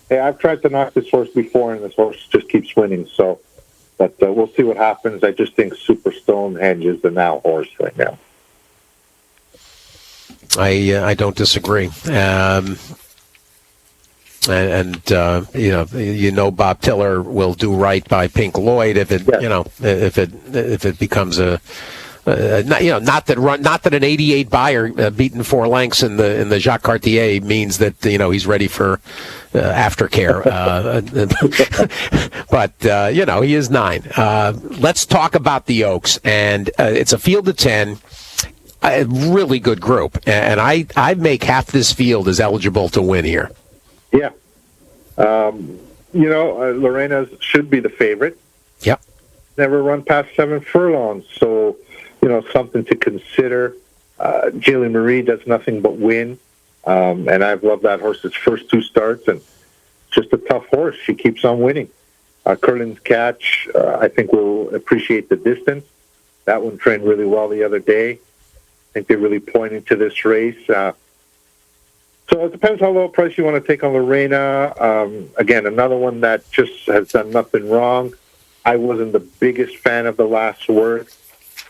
Hey, I've tried to knock this horse before, and this horse just keeps winning, so but we'll see what happens. I just think Super Stonehenge is the now horse right now. I don't disagree. And Bob Tiller will do right by Pink Lloyd if it becomes a not that an 88 buyer beaten 4 lengths in the Jacques Cartier means that he's ready for aftercare. But he is 9. Let's talk about the Oaks, and it's a field of 10. A really good group, and I make half this field as eligible to win here. Yeah. Lorena should be the favorite. Yep. Never run past 7 furlongs, so, something to consider. Jaylee Marie does nothing but win, and I've loved that horse's first 2 starts, and just a tough horse. She keeps on winning. Curlin's Catch, I think, will appreciate the distance. That one trained really well the other day. I think they're really pointing to this race. So it depends how low price you want to take on Lorena. Again, another one that just has done nothing wrong. I wasn't the biggest fan of the last word.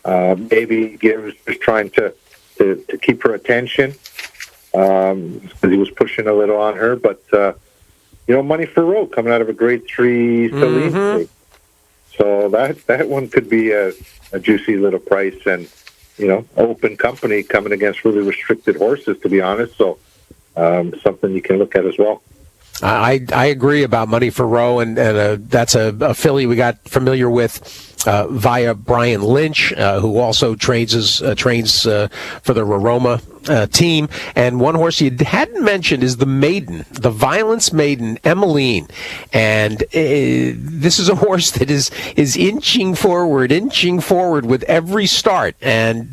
Maybe Gibbs was just trying to keep her attention because he was pushing a little on her. But, Money for Road coming out of a grade 3 Celine. So that one could be a juicy little price. And, open company coming against really restricted horses, to be honest. So something you can look at as well. I agree about Money for Row, and that's a filly we got familiar with via Brian Lynch, who also trains for the Raroma team. And one horse you hadn't mentioned is the maiden, the Violence Maiden, Emmeline. And this is a horse that is inching forward with every start, and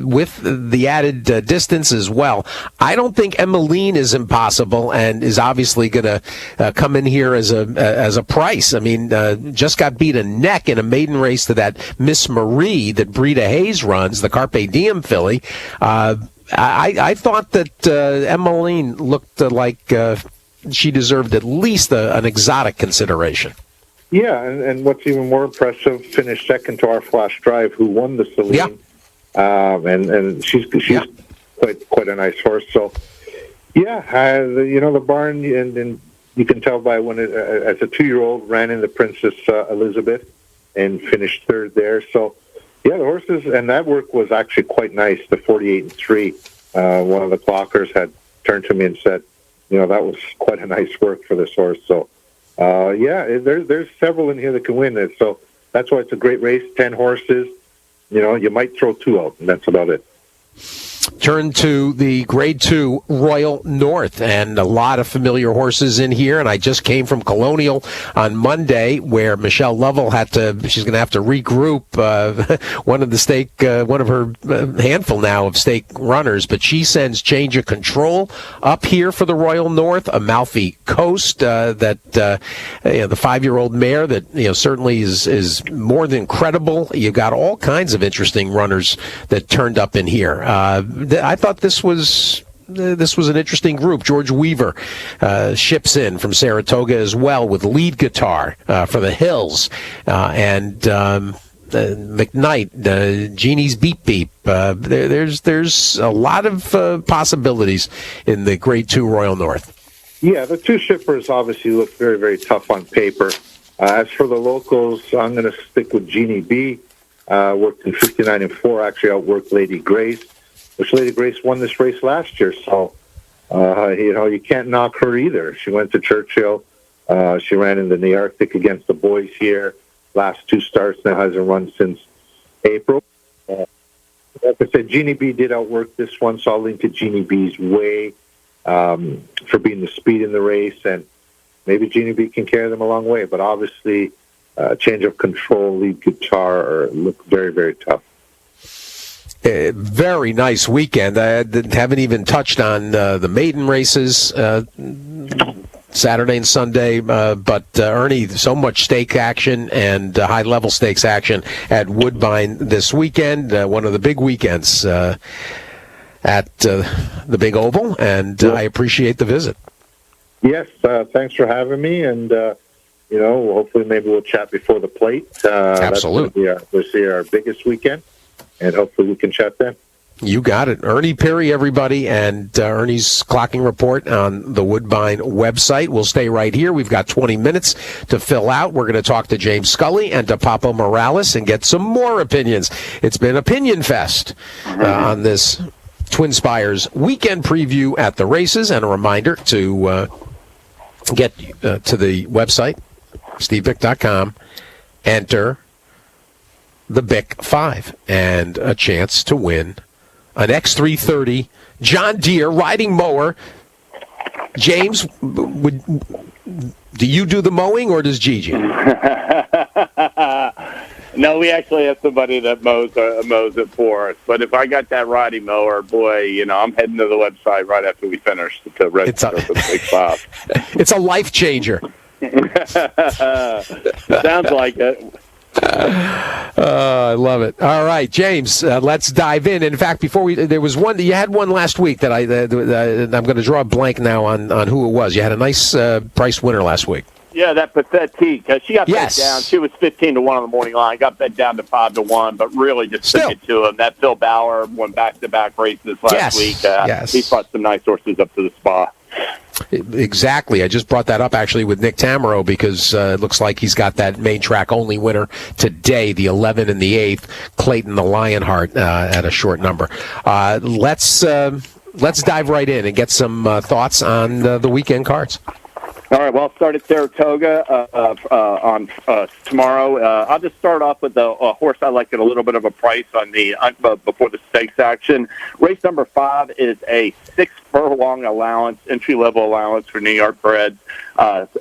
with the added distance as well. I don't think Emmeline is impossible, and is obviously going to come in here as a price. I mean, just got beat a neck in a maiden race to that Miss Marie that Brita Hayes runs, the Carpe Diem filly. I thought that Emmeline looked like she deserved at least an exotic consideration. Yeah, and what's even more impressive, finished second to our Flash Drive, who won the Celine. Yeah. And she's quite a nice horse. So, the barn, and you can tell by when it, as a 2-year-old, ran in the Princess Elizabeth and finished 3rd there. So, the horses, and that work was actually quite nice, the 48-3. One of the clockers had turned to me and said, that was quite a nice work for this horse. So, there's several in here that can win it. So that's why it's a great race, 10 horses. You might throw 2 out, and that's about it. Turn to the Grade 2 Royal North, and a lot of familiar horses in here. And I just came from Colonial on Monday, where Michelle Lovell she's going to have to regroup one of her handful now of stake runners. But she sends Change of Control up here for the Royal North, Amalfi Coast, the 5-year-old mare that certainly is more than credible. You got all kinds of interesting runners that turned up in here. I thought this was an interesting group. George Weaver ships in from Saratoga as well with lead guitar for the Hills, and McKnight, Jeannie's Beep Beep. There's a lot of possibilities in the Grade 2 Royal North. Yeah, the 2 shippers obviously look very, very tough on paper. As for the locals, I'm going to stick with Jeannie B. Worked in 59-4, actually outworked Lady Grace, which Lady Grace won this race last year. So, you can't knock her either. She went to Churchill. She ran in the Arctic against the boys here. Last 2 starts, now hasn't run since April. Like I said, Jeannie B did outwork this one, so I'll lean to Jeannie B's way for being the speed in the race, and maybe Jeannie B can carry them a long way. But obviously, Change of Control, lead guitar look very, very tough. Very nice weekend. I haven't even touched on the maiden races Saturday and Sunday, but Ernie, so much stake action and high-level stakes action at Woodbine this weekend, one of the big weekends at the Big Oval, and I appreciate the visit. Yes, thanks for having me, and hopefully maybe we'll chat before the plate. Absolutely. This is our biggest weekend, and hopefully we can chat then. You got it. Ernie Perry, everybody, and Ernie's clocking report on the Woodbine website. We'll stay right here. We've got 20 minutes to fill out. We're going to talk to James Scully and to Papa Morales and get some more opinions. It's been Opinion Fest on this Twin Spires weekend preview at the races, and a reminder to get to the website, stevebykcomposttypetribeeventsp24230, enter the BIC 5 and a chance to win an X330 John Deere riding mower. James, do you do the mowing or does Gigi? No, we actually have somebody that mows it for us. But if I got that riding mower, boy, I'm heading to the website right after we finish to register for the Big 5. It's a life changer. Sounds like it. I love it. All right, James, let's dive in. In fact, there was one. You had one last week that I'm going to draw a blank now on who it was. You had a nice price winner last week. Yeah, that Pathetique. She got bet down. She was 15-1 on the morning line. Got bet down to 5-1, but really just took it to him. That Phil Bauer won back-to-back races last week. He brought some nice horses up to the spot. Exactly. I just brought that up actually with Nick Tamaro because it looks like he's got that main track only winner today, the 11 and the 8th, Clayton the Lionheart at a short number. Let's dive right in and get some thoughts on the weekend cards. All right, well, I'll start at Saratoga on tomorrow. I'll just start off with a horse I like at a little bit of a price on the before the stakes action. Race number 5 is a 6-furlong allowance, entry-level allowance for New York breds.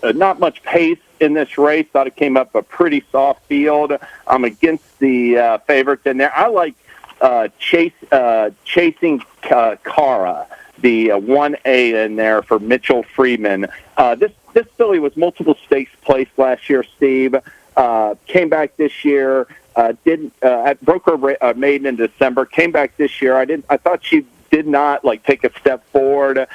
Not much pace in this race. Thought it came up a pretty soft field. I'm against the favorites in there. I like Chasing Cara, the 1A in there for Mitchell Freeman. This filly was multiple stakes placed last year, Steve. Came back this year. Broke her maiden in December. Came back this year. I thought she did not take a step forward.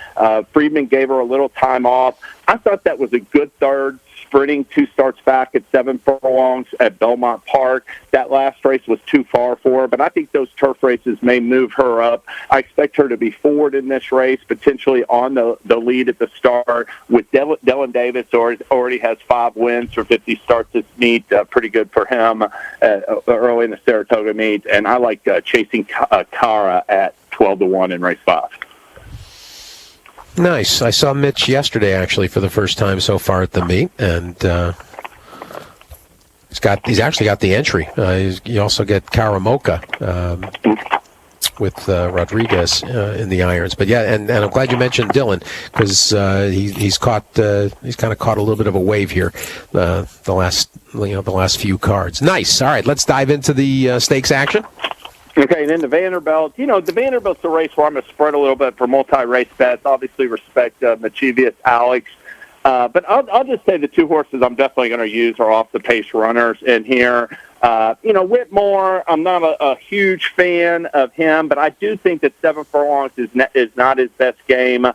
Freeman gave her a little time off. I thought that was a good third. Sprinting 2 starts back at 7 furlongs at Belmont Park. That last race was too far for her, but I think those turf races may move her up. I expect her to be forward in this race, potentially on the lead at the start. With Dylan Davis already has 5 wins for 50 starts this meet. Pretty good for him early in the Saratoga meet. And I like Chasing Cara at 12-1 in race 5. Nice. I saw Mitch yesterday, actually, for the first time so far at the meet, and he's actually got the entry. You also get Karamoka with Rodriguez in the irons. But yeah, and I'm glad you mentioned Dylan because he's kind of caught a little bit of a wave here the last few cards. Nice. All right, let's dive into the stakes action. Okay, and then the Vanderbilt. The Vanderbilt's a race where I'm going to spread a little bit for multi-race bets. Obviously, respect Mischievous Alex. But I'll just say the 2 horses I'm definitely going to use are off-the-pace runners in here. Whitmore, I'm not a huge fan of him, but I do think that 7 furlongs is not his best game.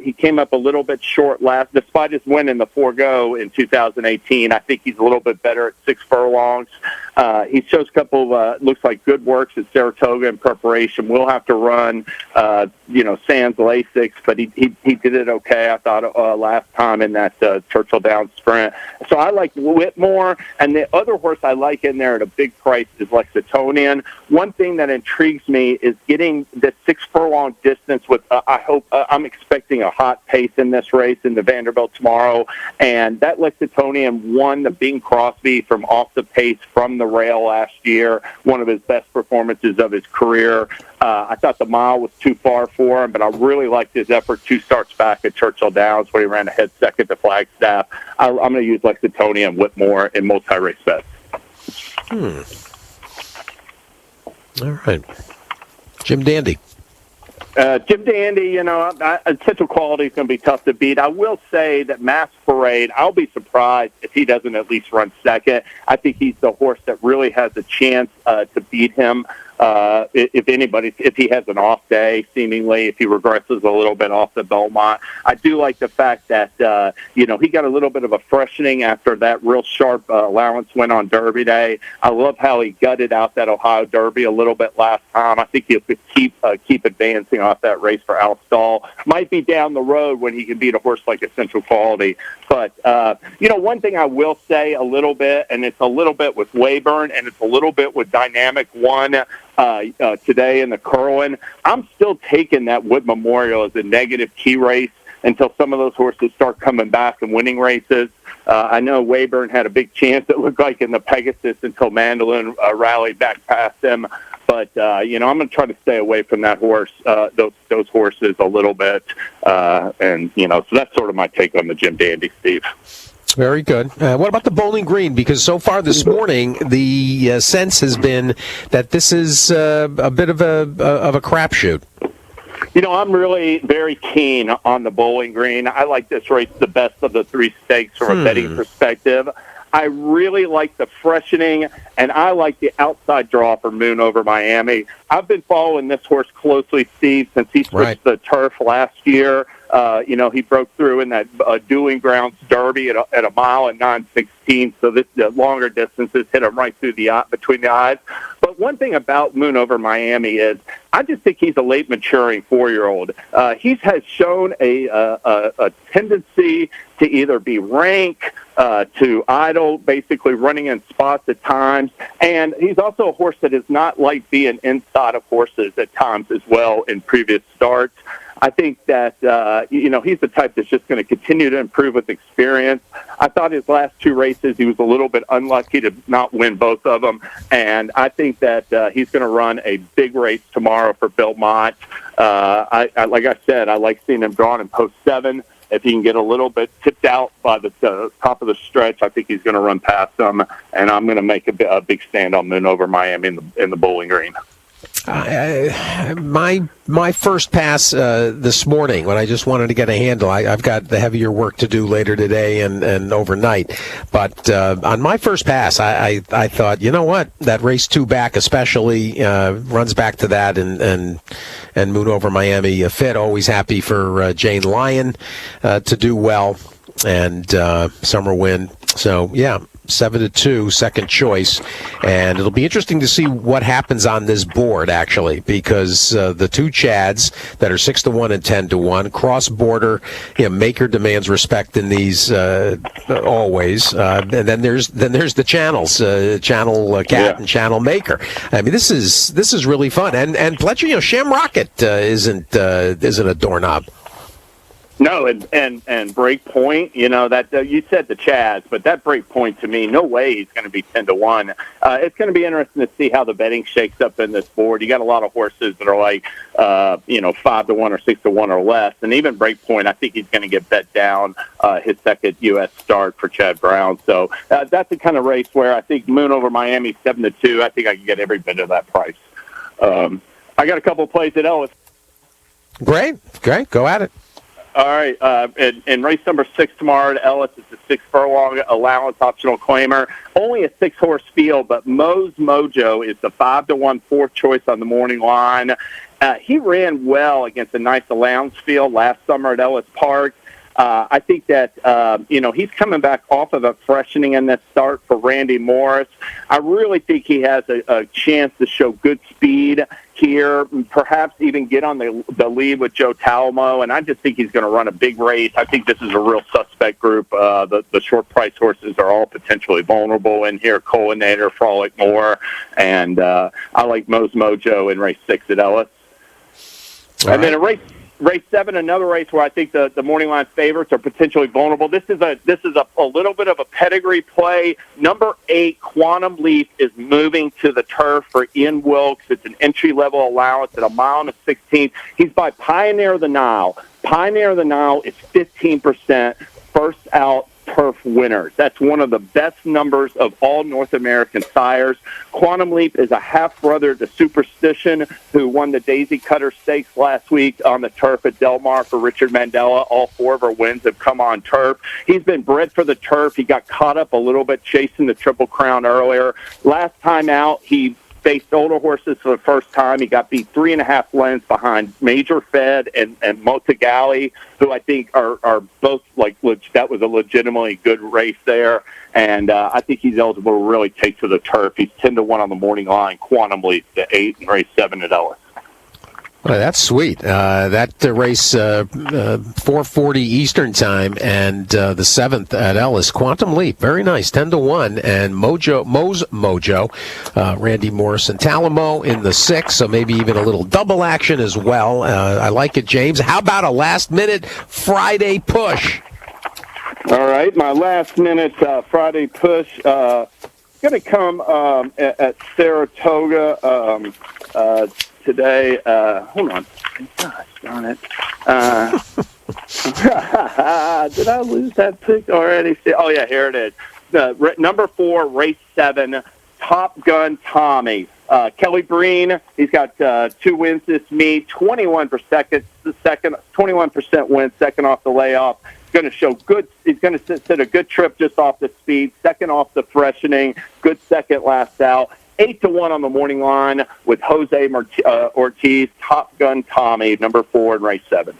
He came up a little bit short last, despite his win in the 4-go in 2018. I think he's a little bit better at 6 furlongs. He shows a couple of, looks like good works at Saratoga in preparation. We'll have to run, sans Lasix, but he did it okay, I thought, last time in that Churchill Downs sprint. So I like Whitmore, and the other horse I like in there at a big price is Lexingtonian. One thing that intrigues me is getting the 6 furlong distance with, I'm expecting a hot pace in this race in the Vanderbilt tomorrow, and that Lexingtonian won the Bing Crosby from off the pace from the rail last year, one of his best performances of his career. I thought the mile was too far for him, but I really liked his effort 2 starts back at Churchill Downs where he ran ahead second to Flagstaff. I'm going to use Lexingtonian and Whitmore in multi-race bets. All right. Jim Dandy. Jim Dandy, essential quality is going to be tough to beat. I will say that Mass Parade, I'll be surprised if he doesn't at least run second. I think he's the horse that really has a chance to beat him if he has an off day, seemingly, if he regresses a little bit off the Belmont. I do like the fact that, he got a little bit of a freshening after that real sharp allowance went on Derby Day. I love how he gutted out that Ohio Derby a little bit last time. I think he'll keep advancing off that race for Alstall. Might be down the road when he can beat a horse like Essential Quality. But, one thing I will say a little bit, and it's a little bit with Wayburn, and it's a little bit with Dynamic One today in the Curlin. I'm still taking that Wood Memorial as a negative key race until some of those horses start coming back and winning races. I know Wayburn had a big chance, it looked like, in the Pegasus until Mandolin rallied back past him. But, I'm going to try to stay away from that horse, those horses a little bit. So that's sort of my take on the Jim Dandy, Steve. Very good. What about the Bowling Green? Because so far this morning, the sense has been that this is a bit of a crapshoot. I'm really very keen on the Bowling Green. I like this race the best of the three stakes from a betting perspective. I really like the freshening, and I like the outside draw for Moon over Miami. I've been following this horse closely, Steve, since he switched the turf last year. He broke through in that Dueling Grounds Derby at a mile and 9:16, so the longer distances hit him right through between the eyes. But one thing about Moon over Miami is I just think he's a late maturing 4-year-old. He has shown a tendency to either be rank, to idle, basically running in spots at times. And he's also a horse that is not like being inside of horses at times as well in previous starts. I think that, he's the type that's just going to continue to improve with experience. I thought his last two races, he was a little bit unlucky to not win both of them. And I think that he's going to run a big race tomorrow for Belmont. Like I said, I like seeing him drawn in post 7. If he can get a little bit tipped out by the top of the stretch, I think he's going to run past them. And I'm going to make a big stand on Moon over Miami in the Bowling Green. My first pass this morning, when I just wanted to get a handle, I've got the heavier work to do later today and overnight. But on my first pass, I thought, you know what, that race 2 back especially runs back to that, and Moon over Miami fit. Always happy for Jane Lyon to do well, and Summer Win. So yeah. 7-2, second choice, and it'll be interesting to see what happens on this board, actually, because the two Chads that are 6-1 and 10-1 cross border. Maker demands respect in these always, and then there's the channels, Channel Cat and Channel Maker. I mean, this is really fun, and Fletcher, Sham Rocket isn't a doorknob. No, and break point, that you said the Chads, but that break point to me, no way he's going to be 10-1. It's going to be interesting to see how the betting shakes up in this board. You got a lot of horses that are like, 5-1 or 6-1 or less, and even break point, I think he's going to get bet down his second U.S. start for Chad Brown. So that's the kind of race where I think Moon over Miami 7-2. I think I can get every bit of that price. I got a couple of plays at Ellis. Great, go at it. All right, in race number 6 tomorrow at Ellis, it's a 6 furlong allowance optional claimer. Only a 6-horse field, but Mo's Mojo is the 5-1 fourth choice on the morning line. He ran well against a nice allowance field last summer at Ellis Park. I think that, he's coming back off of a freshening in this start for Randy Morris. I really think he has a chance to show good speed here, perhaps even get on the lead with Joe Talamo, and I just think he's going to run a big race. I think this is a real suspect group. The short price horses are all potentially vulnerable in here. Colinator, Frolic Moore, and I like Mo's Mojo in race 6 at Ellis. And then in race 7, another race where I think the morning line favorites are potentially vulnerable. This is a little bit of a pedigree play. Number 8, Quantum Leaf, is moving to the turf for Ian Wilkes. It's an entry-level allowance at a mile and a 16th. He's by Pioneer of the Nile. Pioneer of the Nile is 15% first out turf winners. That's one of the best numbers of all North American sires. Quantum Leap is a half-brother to Superstition, who won the Daisy Cutter Stakes last week on the turf at Del Mar for Richard Mandela. All 4 of her wins have come on turf. He's been bred for the turf. He got caught up a little bit chasing the Triple Crown earlier. Last time out, he faced older horses for the first time. He got beat 3.5 lengths behind Major Fed and Motagali, who I think are both that was a legitimately good race there. And I think he's eligible to really take to the turf. He's 10-1 on the morning line, Quantum Leap to 8 and race 7 at Ellis. Well, that's sweet. That race, 4:40 Eastern time, and the 7th at Ellis, Quantum Leap, very nice, 10-1, and Mojo, Randy Morrison, Talamo in the 6th, so maybe even a little double action as well. I like it, James. How about a last-minute Friday push? All right, my last-minute Friday push going to come at Saratoga. Today, hold on. Gosh darn it. Did I lose that pick already? Oh, yeah, here it is. Number 4, race 7, Top Gun Tommy. Kelly Breen, he's got 2 wins this meet, 21% win, second off the layoff. Going to show good. He's going to set a good trip just off the speed, second off the freshening, good second last out. 8-1 on the morning line with Jose Ortiz, Top Gun Tommy, number 4 in race 7.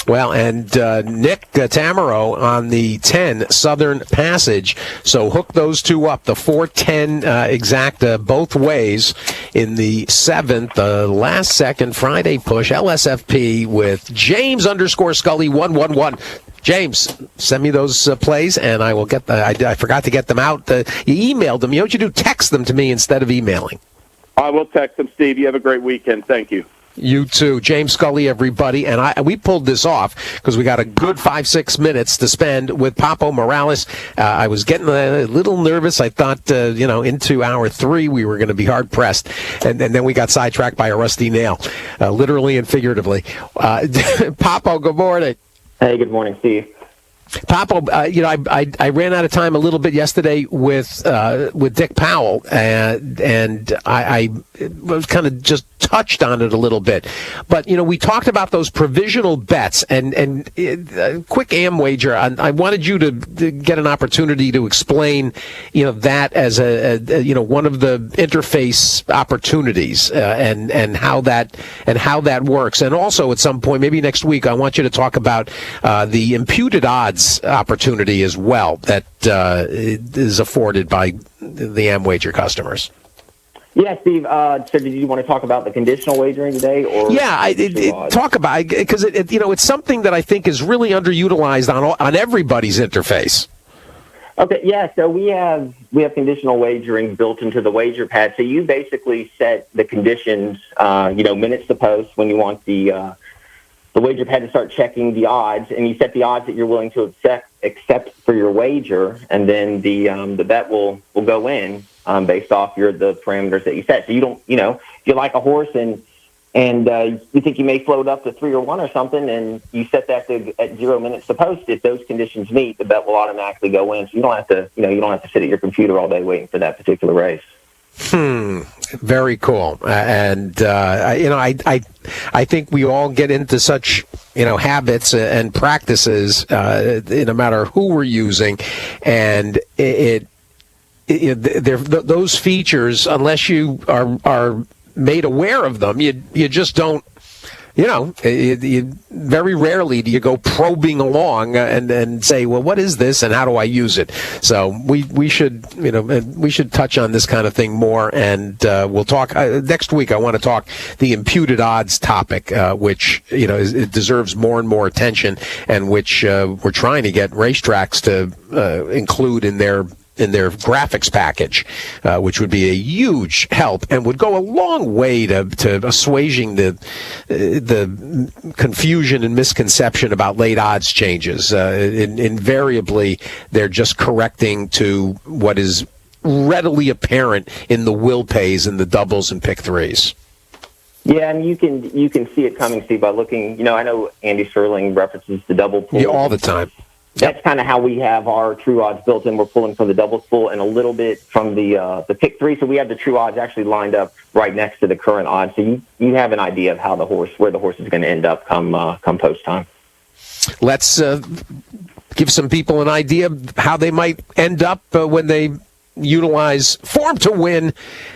Well, and Nick Tamaro on the 10 Southern Passage. So hook those two up, the 4:10 exact both ways in the 7th, last second Friday push, LSFP with James _Scully 111. James, send me those plays, and I will get I forgot to get them out. You emailed them. You know what you do? Text them to me instead of emailing. I will text them, Steve. You have a great weekend. Thank you. You too. James Scully, everybody. And we pulled this off because we got a good 5-6 minutes to spend with Papo Morales. I was getting a little nervous. I thought, into hour 3 we were going to be hard-pressed. And then we got sidetracked by a rusty nail, literally and figuratively. Papo, good morning. Hey, good morning, Steve. Papo, I ran out of time a little bit yesterday with Dick Powell, and I was kind of just touched on it a little bit. But, we talked about those provisional bets, and quick am wager. I wanted you to get an opportunity to explain, that as a one of the interface opportunities, and how that works. And also at some point, maybe next week, I want you to talk about the imputed odds opportunity as well that is afforded by the Amwager customers. Yeah, Steve. So, did you want to talk about the conditional wagering today, or talk about because it's something that I think is really underutilized on everybody's interface. Okay, yeah. So we have conditional wagering built into the wager pad. So you basically set the conditions, minutes to post when you want the wager pad to start checking the odds, and you set the odds that you're willing to accept for your wager, and then the bet will go in based off the parameters that you set. So you don't, if you like a horse and you think you may float up to 3 or 1 or something, and you set that at 0 minutes to post, if those conditions meet, the bet will automatically go in. So you don't have to, you don't have to sit at your computer all day waiting for that particular race. Very cool. And I think we all get into such, habits and practices, no matter who we're using. And those features, unless you are made aware of them, you just don't. Very rarely do you go probing along and say, well, what is this and how do I use it? So we should touch on this kind of thing more, and we'll talk next week. I want to talk the imputed odds topic, which it deserves more and more attention, and which we're trying to get racetracks to include in their graphics package, which would be a huge help and would go a long way to assuaging the confusion and misconception about late odds changes. Invariably, they're just correcting to what is readily apparent in the will pays and the doubles and pick threes. Yeah, and you can see it coming, Steve, by looking. I know Andy Sterling references the double pool. Yeah, all the time. That's kind of how we have our true odds built in. We're pulling from the doubles pool and a little bit from the pick three. So we have the true odds actually lined up right next to the current odds. So you have an idea of how where the horse is going to end up come post time. Let's give some people an idea of how they might end up when they utilize Form to Win.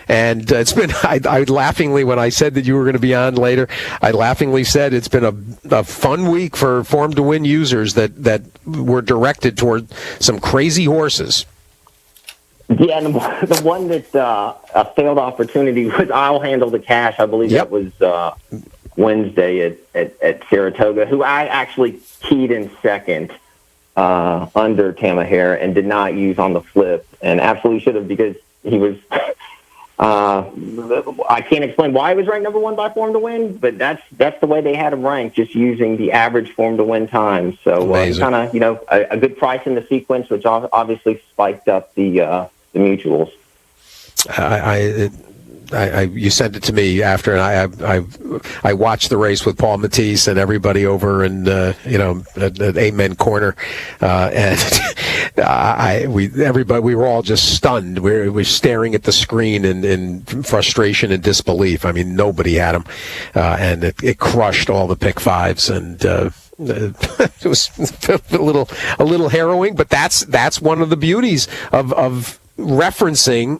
And it's been, I laughingly, when I said that you were going to be on later, I laughingly said it's been a fun week for Form to Win users that were directed toward some crazy horses. Yeah, and the one that a failed opportunity was I'll Handle the Cash. I believe that was Wednesday at Saratoga, who I actually keyed in second under Tamahair and did not use on the flip, and absolutely should have, because he was I can't explain why he was ranked number one by Form to Win, but that's the way they had him ranked, just using the average Form to Win time. So kind of, a good price in the sequence, which obviously spiked up the mutuals. You sent it to me after, and I watched the race with Paul Matisse and everybody over in at Amen Corner, and we were all just stunned. We were staring at the screen in frustration and disbelief. I mean, nobody had him, and it crushed all the pick fives, and it was a little harrowing. But that's one of the beauties of referencing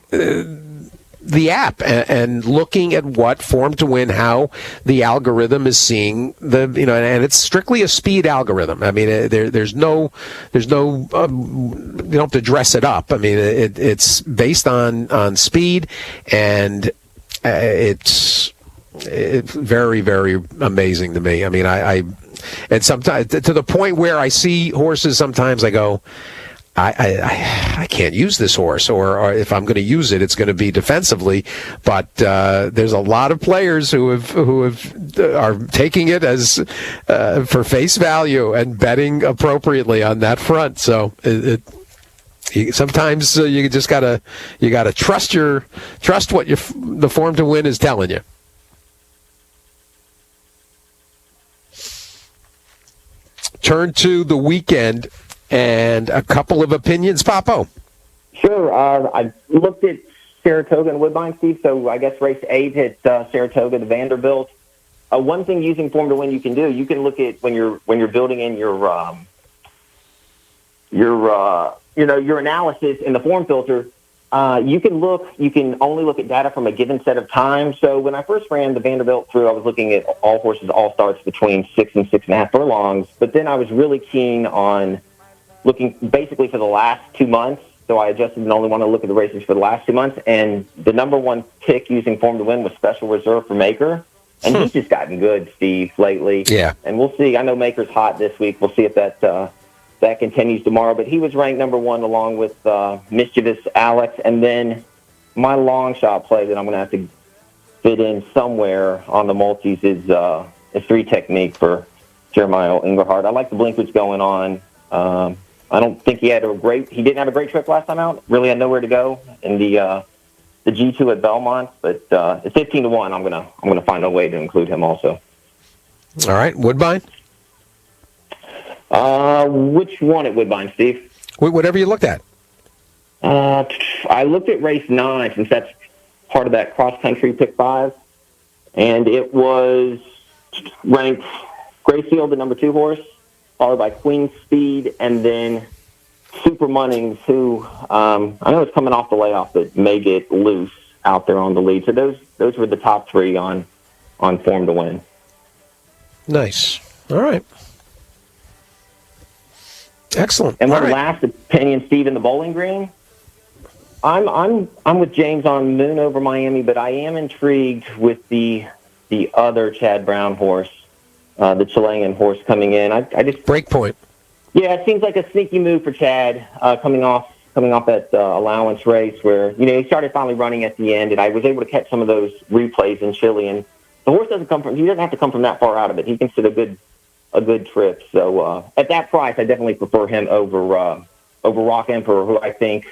the app and looking at what Form to Win, how the algorithm is seeing and it's strictly a speed algorithm. I mean, there's no you don't have to dress it up. I mean, it's based on speed, and it's very, very amazing to me. I mean, and sometimes to the point where I see horses, sometimes I go, I can't use this horse, or if I'm going to use it, it's going to be defensively. But there's a lot of players who are taking it as for face value and betting appropriately on that front. So sometimes you just gotta trust what the Form to Win is telling you. Turn to the weekend. And a couple of opinions, Papo. Sure. I looked at Saratoga and Woodbine, Steve, so I guess race 8 at Saratoga, the Vanderbilt. One thing using Form to Win you can do, you can look at when you're building in your analysis in the form filter. You can only look at data from a given set of times. So when I first ran the Vanderbilt through, I was looking at all horses, all starts between 6 and 6.5 furlongs. But then I was really keen on looking basically for the last 2 months. So I adjusted and only want to look at the races for the last 2 months. And the number one pick using Form to Win was Special Reserve for Maker. And he's just gotten good, Steve, lately. Yeah. And we'll see. I know Maker's hot this week. We'll see if that continues tomorrow. But he was ranked number one along with Mischievous Alex. And then my long shot play that I'm going to have to fit in somewhere on the multis is 3 Technique for Jeremiah Engelhardt. I like the blinkers going on. I don't think he didn't have a great trip last time out. Really had nowhere to go in the G2 at Belmont, but at 15-1, I'm gonna find a way to include him also. All right, Woodbine. Which one at Woodbine, Steve? Whatever you looked at. I looked at race 9 since that's part of that cross country pick 5, and it was ranked Gracefield, the number 2 horse, followed by Queen Speed, and then Super Munnings, who I know is coming off the layoff, but may get loose out there on the lead. So those were the top 3 on Form to Win. Nice. All right. Excellent. And one last opinion, Steve, in the Bowling Green. I'm with James on Moon over Miami, but I am intrigued with the other Chad Brown horse. The Chilean horse coming in. I just Breakpoint. Yeah, it seems like a sneaky move for Chad coming off that allowance race where he started finally running at the end, and I was able to catch some of those replays in Chile. And the horse he doesn't have to come from that far out of it. He can sit a good trip. So at that price, I definitely prefer him over Rock Emperor, who I think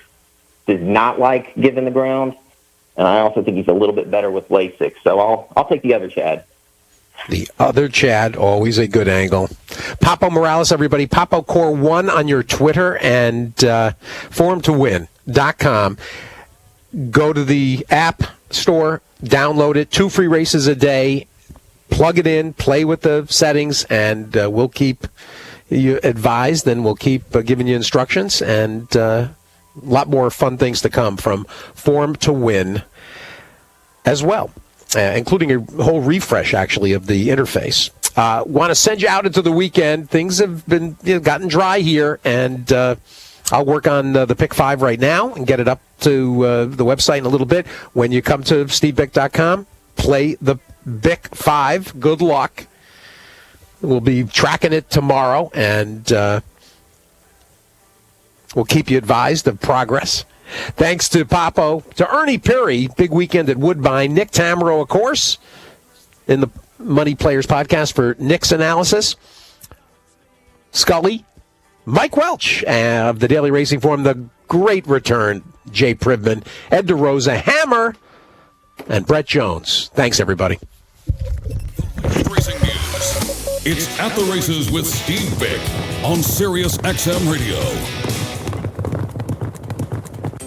does not like giving the ground, and I also think he's a little bit better with Lasix. So I'll take the other Chad. The other Chad, always a good angle. Papo Morales, everybody. Papo Core 1 on your Twitter, and formtowin.com. Go to the app store, download it. 2 free races a day. Plug it in, play with the settings, and we'll keep you advised, and we'll keep giving you instructions. And A lot more fun things to come from Form to Win as well, including a whole refresh, actually, of the interface. Want to send you out into the weekend. Things have been gotten dry here, and I'll work on the Pick 5 right now and get it up to the website in a little bit. When you come to stevebykcomposttypetribeeventsp24230, play the Pick 5. Good luck. We'll be tracking it tomorrow, and we'll keep you advised of progress. Thanks to Papo, to Ernie Perry, big weekend at Woodbine, Nick Tamaro, of course, in the Money Players podcast for Nick's analysis, Scully, Mike Welch of the Daily Racing Forum, the great return, Jay Pribman, Ed DeRosa, Hammer, and Brett Jones. Thanks, everybody. Racing news. It's At the Races with Steve Bick on Sirius XM Radio.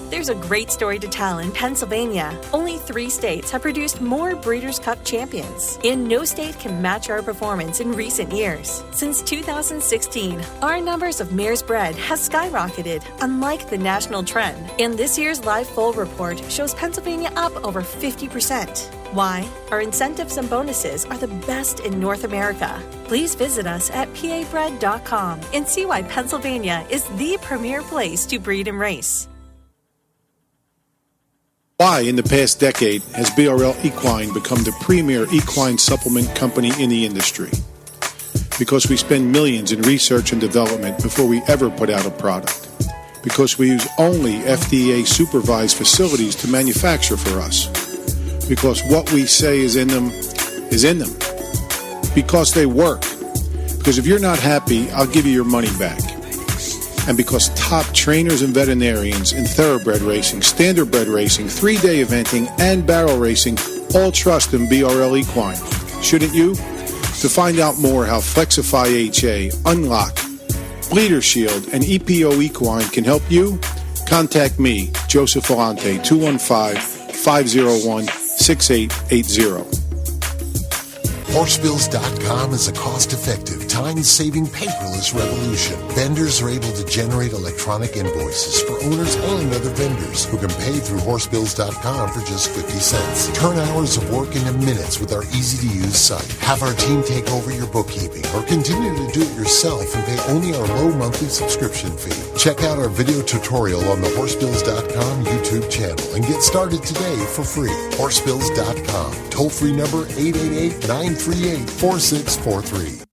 There's a great story to tell in Pennsylvania. Only 3 states have produced more Breeders' Cup champions, and no state can match our performance in recent years. Since 2016, our numbers of mares bred has skyrocketed, unlike the national trend. And this year's live foal report shows Pennsylvania up over 50%. Why? Our incentives and bonuses are the best in North America. Please visit us at pabred.com and see why Pennsylvania is the premier place to breed and race. Why, in the past decade, has BRL Equine become the premier equine supplement company in the industry? Because we spend millions in research and development before we ever put out a product. Because we use only FDA-supervised facilities to manufacture for us. Because what we say is in them is in them. Because they work. Because if you're not happy, I'll give you your money back. And because top trainers and veterinarians in thoroughbred racing, standardbred racing, 3-day eventing, and barrel racing all trust in BRL Equine. Shouldn't you? To find out more how Flexify HA, Unlock, Bleeder Shield, and EPO Equine can help you, contact me, Joseph Volante, 215-501-6880. Horsebills.com is a cost-effective, time-saving, paperless revolution. Vendors are able to generate electronic invoices for owners and other vendors who can pay through Horsebills.com for just 50 cents. Turn hours of work into minutes with our easy-to-use site. Have our team take over your bookkeeping or continue to do it yourself and pay only our low monthly subscription fee. Check out our video tutorial on the Horsebills.com YouTube channel and get started today for free. Horsebills.com. Toll-free number 888-938-4643.